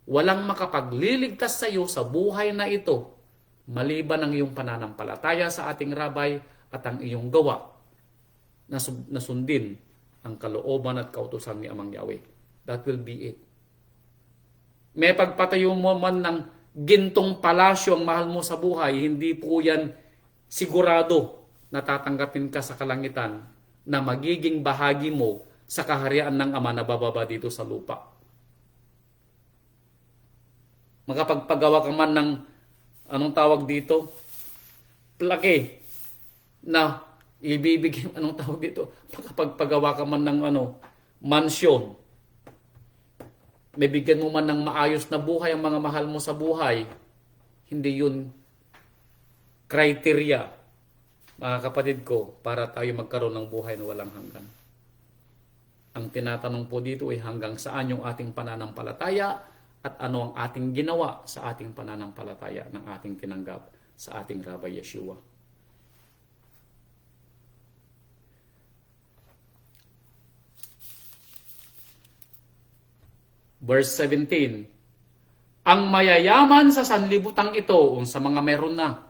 walang makapagliligtas sa iyo sa buhay na ito maliban ang iyong pananampalataya sa ating Rabay at ang iyong gawa na sundin ang kalooban at kautusan ni Amang Yahweh. That will be it. May pagpatayo mo man ng gintong palasyo ang mahal mo sa buhay, hindi po yan sigurado na tatanggapin ka sa kalangitan na magiging bahagi mo sa kaharian ng Ama na bababa dito sa lupa. Makapagpagawa ka man ng anong tawag dito? Plake na ibibigay, anong tawag dito? Makapagpagawa ka man ng mansyon. May bigyan mo man ng maayos na buhay ang mga mahal mo sa buhay. Hindi yun criteria, mga kapatid ko, para tayo magkaroon ng buhay na walang hanggan. Ang tinatanong po dito ay hanggang saan yung ating pananampalataya at ano ang ating ginawa sa ating pananampalataya ng ating tinanggap sa ating Rabbi Yeshua. Verse 17, ang mayayaman sa sanlibutang ito, sa mga meron na,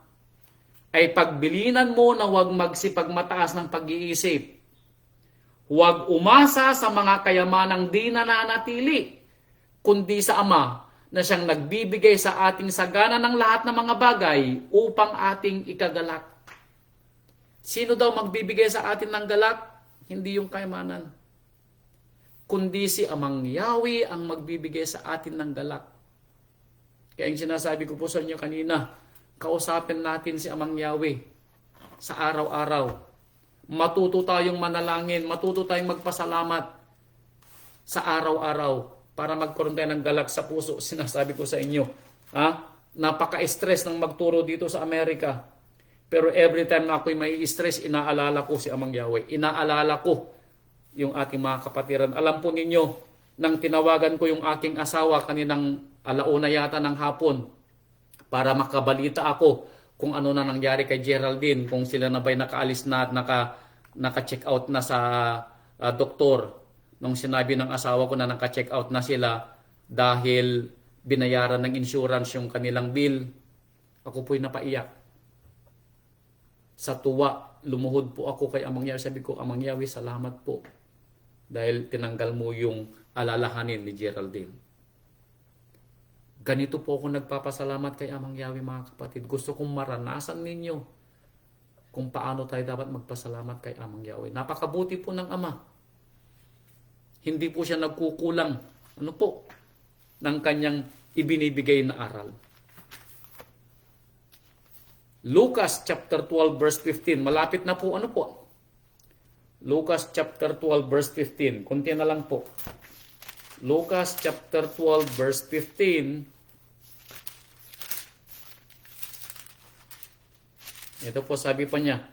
ay pagbilinan mo na huwag magsipagmataas ng pag-iisip. Huwag umasa sa mga kayamanang di nananatili, kundi sa Ama na siyang nagbibigay sa ating sagana ng lahat ng mga bagay upang ating ikagalak. Sino daw magbibigay sa atin ng galak? Hindi yung kayamanan, kundi si Amang Yahweh ang magbibigay sa atin ng galak. Kaya yung sinasabi ko po sa inyo kanina, kausapin natin si Amang Yahweh sa araw-araw. Matuto tayong manalangin, matuto tayong magpasalamat sa araw-araw para magkaroon tayo ng galak sa puso. Sinasabi ko sa inyo, napaka-stress ng magturo dito sa Amerika. Pero every time na ako'y may stress, inaalala ko si Amang Yahweh. Inaalala ko yung ating mga kapatiran. Alam po ninyo, nang tinawagan ko yung aking asawa kaninang alauna yata ng hapon para makabalita ako kung ano na nangyari kay Geraldine, kung sila na ba'y nakaalis na at naka-check out na sa doktor. Nung sinabi ng asawa ko na naka-check out na sila dahil binayaran ng insurance yung kanilang bill, ako po'y napaiyak. Sa tuwa, lumuhod po ako kay Amang Yahweh. Sabi ko, Amang Yahweh, salamat po dahil tinanggal mo yung alalahanin ni Geraldine. Ganito po ako nagpapasalamat kay Amang Yahweh, mga kapatid. Gusto kong maranasan ninyo kung paano tayo dapat magpasalamat kay Amang Yahweh. Napakabuti po ng Ama. Hindi po siya nagkukulang ng kanyang ibinibigay na aral. Lucas chapter 12 verse 15. Malapit na po, Lucas chapter 12 verse 15. Kunti na lang po. Lucas chapter 12 verse 15. Ito po, sabi pa niya.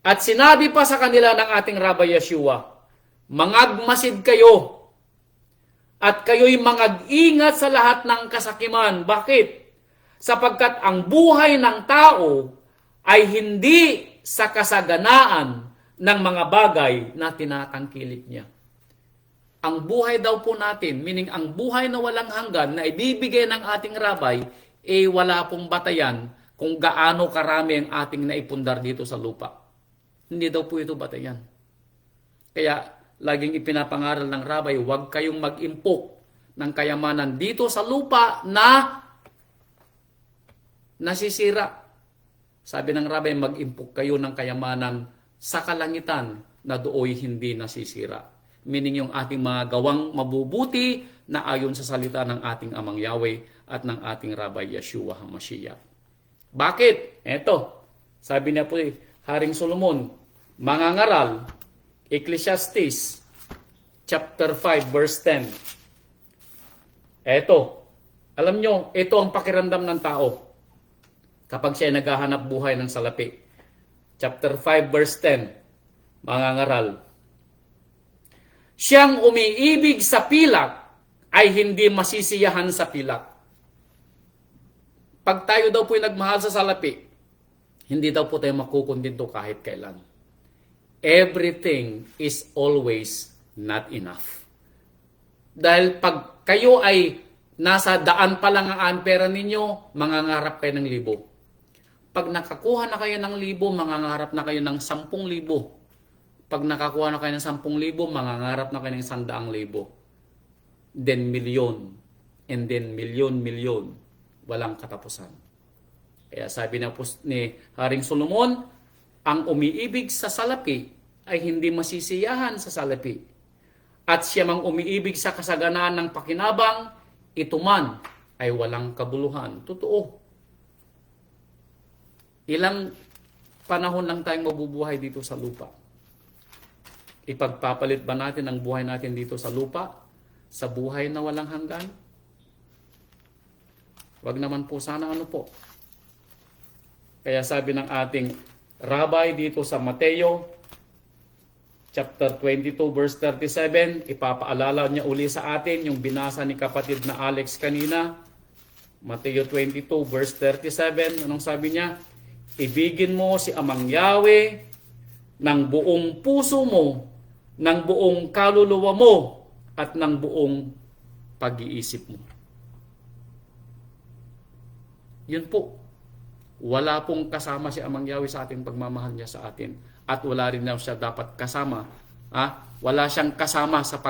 At sinabi pa sa kanila ng ating Rabbi Yeshua, mangagmasid kayo at kayo'y mangag-ingat sa lahat ng kasakiman. Bakit? Sapagkat ang buhay ng tao ay hindi sa kasaganaan ng mga bagay na tinatangkilik niya. Ang buhay daw po natin, meaning ang buhay na walang hanggan na ibibigay ng ating Rabbi, wala pong batayan kung gaano karami ang ating naipundar dito sa lupa. Hindi daw po ito batayan. Kaya laging ipinapangaral ng Rabbi, huwag kayong mag-impok ng kayamanan dito sa lupa na nasisira. Sabi ng Rabbi, mag-impok kayo ng kayamanan sa kalangitan na dooy hindi nasisira. Meaning yung ating mga gawang mabubuti na ayon sa salita ng ating Amang Yahweh at ng ating Rabbi Yeshua HaMashiach. Bakit? Eto, sabi niya po Haring Solomon, mangangaral, Ecclesiastes chapter 5 verse 10. Eto, alam nyo, ito ang pakiramdam ng tao kapag siya naghahanap buhay ng salapi. Chapter 5 verse 10, mangangaral. Siyang umiibig sa pilak ay hindi masisiyahan sa pilak. Pag tayo daw po'y nagmahal sa salapi, hindi daw po tayo makukundinto kahit kailan. Everything is always not enough. Dahil pag kayo ay nasa daan pa lang ang pera ninyo, mangangarap kayo ng 1,000. Pag nakakuha na kayo ng 1,000, mangangarap na kayo ng 10,000. Pag nakakuha na kayo ng 10,000, mangangarap na kayo ng 100,000. Then milyon. And then milyon. Walang katapusan. Kaya sabi na po ni Haring Solomon, ang umiibig sa salapi ay hindi masisiyahan sa salapi. At siya mang umiibig sa kasaganaan ng pakinabang, ito man ay walang kabuluhan. Totoo. Ilang panahon lang tayong mabubuhay dito sa lupa. Ipagpapalit ba natin ang buhay natin dito sa lupa sa buhay na walang hanggan? Wag naman po sana po. Kaya sabi ng ating Rabbi dito sa Mateo chapter 22 verse 37, ipapaalala niya uli sa atin yung binasa ni kapatid na Alex kanina. Mateo 22 verse 37, anong sabi niya? Ibigin mo si Amang Yahweh ng buong puso mo, ng buong kaluluwa mo, at ng buong pag-iisip mo. Yun po. Wala pong kasama si Amang Yahweh sa ating pagmamahal niya sa atin. At wala rin na siya dapat kasama. Wala siyang kasama sa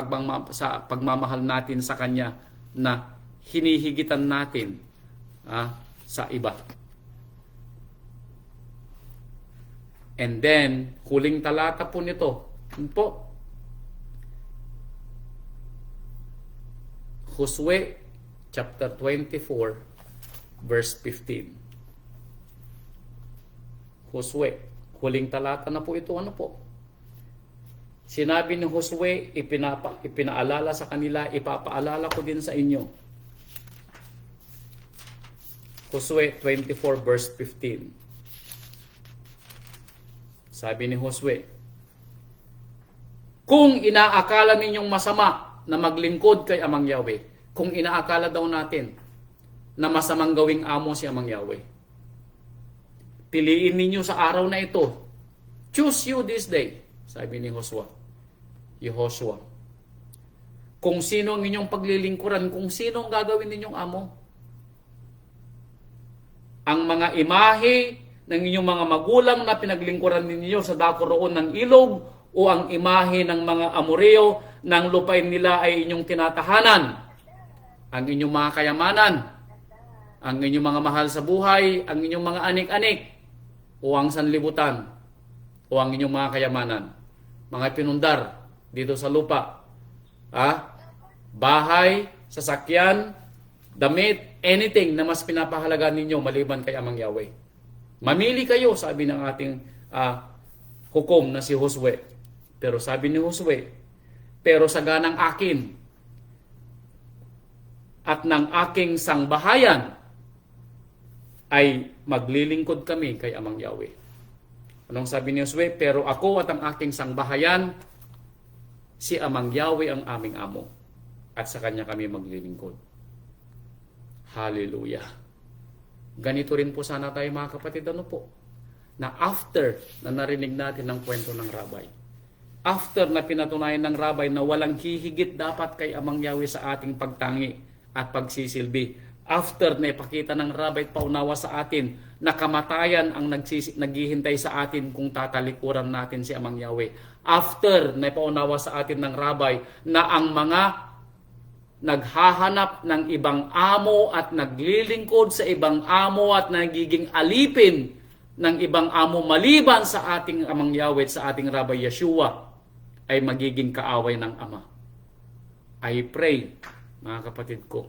pagmamahal natin sa Kanya na hinihigitan natin sa iba. And then, huling talata po nito. Yun po. Josue chapter 24 verse 15. Josue, huling talata na po ito. Ano po? Sinabi ni Josue, ipinaalala sa kanila, ipapaalala ko din sa inyo. Josue 24 verse 15. Sabi ni Josue, kung inaakala ninyong masama na maglingkod kay Amang Yahweh, kung inaakala daw natin na masamang gawing amo si Amang Yahweh, piliin ninyo sa araw na ito, choose you this day, sabi ni Yehoshua. Kung sino ang inyong paglilingkuran, kung sino ang gagawin ninyong amo. Ang mga imahe ng inyong mga magulang na pinaglingkuran ninyo sa dako roon ng ilog, o ang imahe ng mga Amoreo ng lupain nila ay inyong tinatahanan. Ang inyong mga kayamanan, ang inyong mga mahal sa buhay, ang inyong mga anik-anik, o ang sanlibutan, o ang inyong mga kayamanan, mga pinundar dito sa lupa, bahay, sasakyan, damit, anything na mas pinapahalaga ninyo maliban kay Amang Yahweh. Mamili kayo, sabi ng ating hukom na si Josue. Pero sabi ni Josue, pero sa ganang akin at ng aking sangbahayan ay maglilingkod kami kay Amang Yahweh. Anong sabi ni Josue? Pero ako at ang aking sangbahayan, si Amang Yahweh ang aming amo, at sa kanya kami maglilingkod. Hallelujah. Ganito rin po sana tayo mga kapatid, ano po? Na after na narinig natin ang kwento ng Rabay, after na pinatunayan ng Rabay na walang hihigit dapat kay Amang Yahweh sa ating pagtangi at pagsisilbi, after na ipakita ng Rabay at paunawa sa atin na kamatayan ang naghihintay sa atin kung tatalikuran natin si Amang Yahweh, after na ipaunawa sa atin ng Rabay na ang mga naghahanap ng ibang amo at naglilingkod sa ibang amo at nagiging alipin ng ibang amo maliban sa ating Amang Yahweh at sa ating Rabay Yeshua ay magiging kaaway ng Ama. I pray, mga kapatid ko,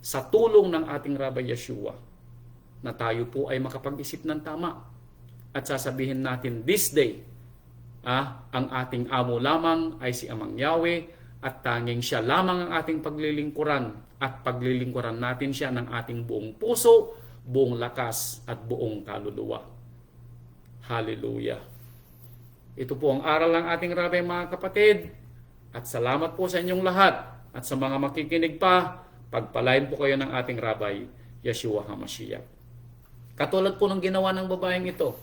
sa tulong ng ating Rabay Yeshua, na tayo po ay makapag-isip ng tama at sasabihin natin this day, ang ating amo lamang ay si Amang Yahweh, at tanging siya lamang ang ating paglilingkuran, at paglilingkuran natin siya ng ating buong puso, buong lakas, at buong kaluluwa. Hallelujah. Ito po ang aral ng ating Rabay, mga kapatid. At salamat po sa inyong lahat. At sa mga makikinig pa, pagpalain po kayo ng ating Rabay, Yeshua HaMashiach. Katulad po ng ginawa ng babaeng ito.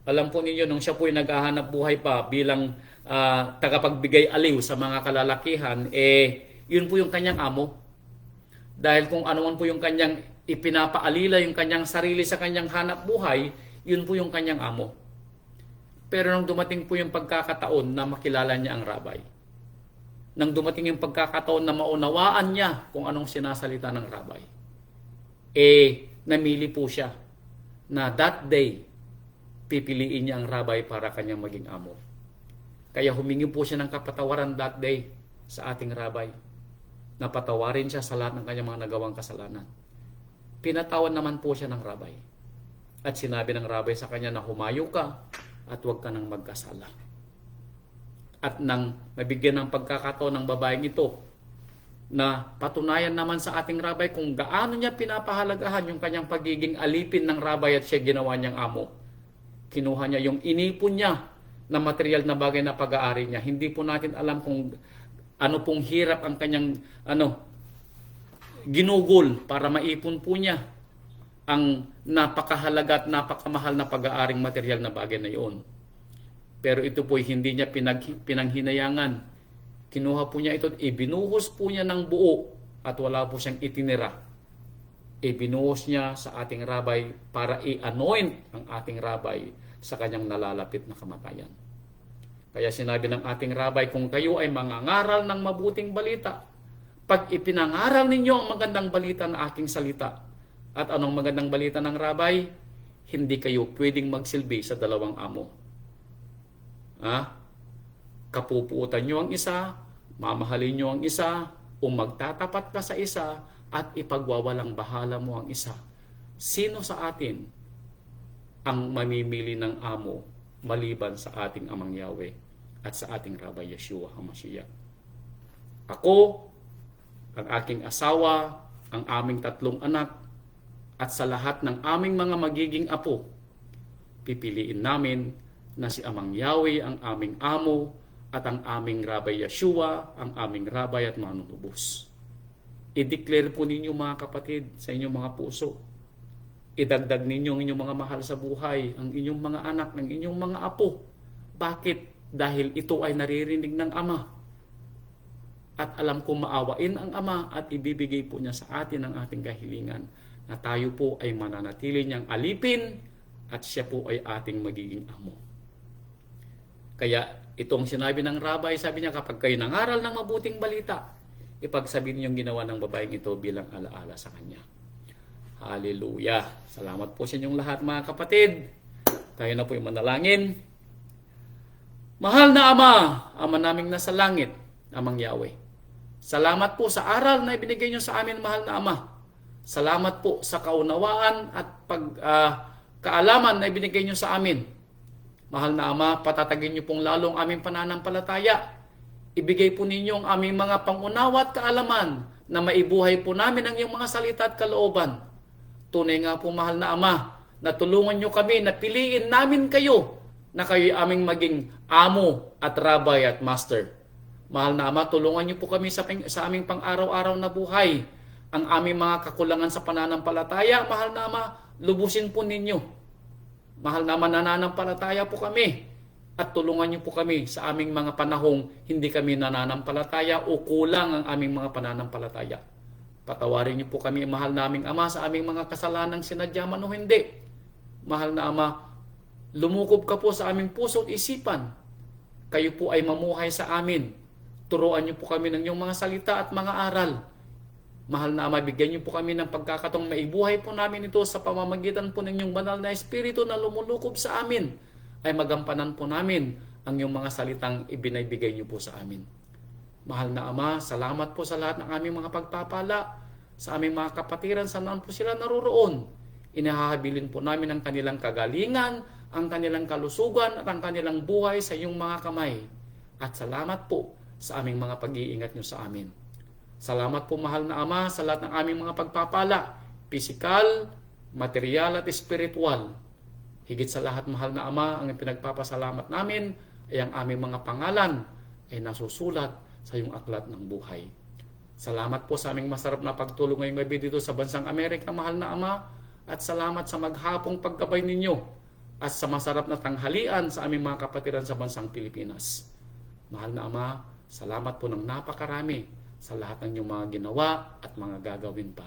Alam po ninyo, nung siya po ay naghahanap buhay pa bilang tagapagbigay aliw sa mga kalalakihan, yun po yung kanyang amo. Dahil kung ano man po yung kanyang ipinapaalila, yung kanyang sarili sa kanyang hanap buhay, yun po yung kanyang amo. Pero nung dumating po yung pagkakataon na makilala niya ang Rabay, nang dumating yung pagkakataon na maunawaan niya kung anong sinasalita ng Rabay, namili po siya na that day, pipiliin niya ang Rabay para kanyang maging amo. Kaya humingi po siya ng kapatawaran that day sa ating Rabay. Napatawarin siya sa lahat ng kanyang mga nagawang kasalanan. Pinatawan naman po siya ng Rabay. At sinabi ng Rabay sa kanya na humayo ka at huwag ka nang magkasala. At nang mabigyan ng pagkakataon ng babaeng ito na patunayan naman sa ating Rabay kung gaano niya pinapahalagahan yung kanyang pagiging alipin ng Rabay at siya ginawa niyang amo. Kinuha niya yung inipon niya na material na bagay na pag-aari niya. Hindi po natin alam kung ano pong hirap ang kanyang ginugol para maipon po niya ang napakahalaga at napakamahal na pag-aaring material na bagay na iyon. Pero ito po hindi niya pinanghinayangan. Kinuha po niya ito, ibinuhos po niya ng buo at wala po siyang itinira. Ibinuhos niya sa ating rabay para i-anoint ang ating rabay sa kanyang nalalapit na kamatayan. Kaya sinabi ng ating rabay, kung kayo ay mangangaral ng mabuting balita, pag ipinangaral ninyo ang magandang balita ng aking salita, at anong magandang balita ng rabay, hindi kayo pwedeng magsilbi sa dalawang amo. Kapupuutan nyo ang isa, mamahalin nyo ang isa, o magtatapat ka sa isa, at ipagwawalang bahala mo ang isa. Sino sa atin ang mamimili ng amo maliban sa ating Amang Yahweh at sa ating Rabay Yeshua HaMashiach? Ako, ang aking asawa, ang aming 3 anak, at sa lahat ng aming mga magiging apo, pipiliin namin na si Amang Yahweh ang aming amo at ang aming Rabay Yeshua ang aming Rabay at manunubos. I-declare po ninyo mga kapatid sa inyong mga puso. Idagdag ninyo ang inyong mga mahal sa buhay, ang inyong mga anak, ang inyong mga apo. Bakit? Dahil ito ay naririnig ng Ama. At alam ko maawain ang Ama at ibibigay po niya sa atin ang ating kahilingan na tayo po ay mananatili niyang alipin at siya po ay ating magiging amo. Kaya itong sinabi ng rabay, sabi niya, kapag kayo nangaral ng mabuting balita, ipagsabihin niyo yung ginawa ng babaeng ito bilang alaala sa kanya. Hallelujah! Salamat po sa inyong lahat mga kapatid. Tayo na po yung manalangin. Mahal na Ama, Ama naming nasa langit, Amang Yahweh. Salamat po sa aral na ibinigay niyo sa amin, mahal na Ama. Salamat po sa kaunawaan at kaalaman na ibinigay niyo sa amin. Mahal na Ama, patatagin niyo pong lalong aming pananampalataya. Ibigay po ninyo ang aming mga pangunawa at kaalaman na maibuhay po namin ang iyong mga salita at kalooban. Tunay nga po, mahal na Ama, na tulungan niyo kami na piliin namin kayo na kayo aming maging amo at rabay at master. Mahal na Ama, tulungan niyo po kami sa aming pang-araw-araw na buhay. Ang aming mga kakulangan sa pananampalataya, mahal na Ama, lubusin po ninyo. Mahal na Ama, nananampalataya po kami. At tulungan niyo po kami sa aming mga panahong hindi kami nananampalataya o kulang ang aming mga pananampalataya. Patawarin niyo po kami, mahal naming Ama, sa aming mga kasalanang sinadya man o hindi. Mahal na Ama, lumukob ka po sa aming puso at isipan. Kayo po ay mamuhay sa amin. Turuan niyo po kami ng iyong mga salita at mga aral. Mahal na Ama, bigyan niyo po kami ng pagkakataong maibuhay po namin ito sa pamamagitan po ng inyong banal na Espiritu na lumulukob sa amin, ay magampanan po namin ang iyong mga salitang ibinibigay niyo po sa amin. Mahal na Ama, salamat po sa lahat ng aming mga pagpapala, sa aming mga kapatiran, saan po sila naroroon. Inahahabilin po namin ang kanilang kagalingan, ang kanilang kalusugan, at ang kanilang buhay sa iyong mga kamay. At salamat po sa aming mga pag-iingat niyo sa amin. Salamat po, mahal na Ama, sa lahat ng aming mga pagpapala, pisikal, material at espiritual. Higit sa lahat, mahal na Ama, ang pinagpapasalamat namin ay ang aming mga pangalan ay nasusulat sa iyong aklat ng buhay. Salamat po sa aming masarap na pagtulong ngayong gabi dito sa bansang Amerika, mahal na Ama, at salamat sa maghapong paggabay ninyo at sa masarap na tanghalian sa aming mga kapatiran sa bansang Pilipinas. Mahal na Ama, salamat po ng napakarami sa lahat ng inyong mga ginawa at mga gagawin pa.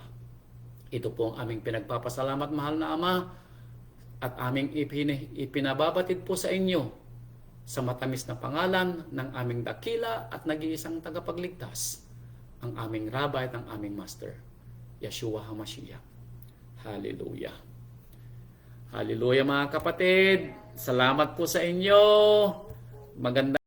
Ito po ang aming pinagpapasalamat, mahal na Ama, at aming ipinababatid po sa inyo sa matamis na pangalan ng aming dakila at nag-iisang tagapagligtas, ang aming Rabay at ang aming Master, Yeshua HaMashiach. Hallelujah! Hallelujah mga kapatid! Salamat po sa inyo! Maganda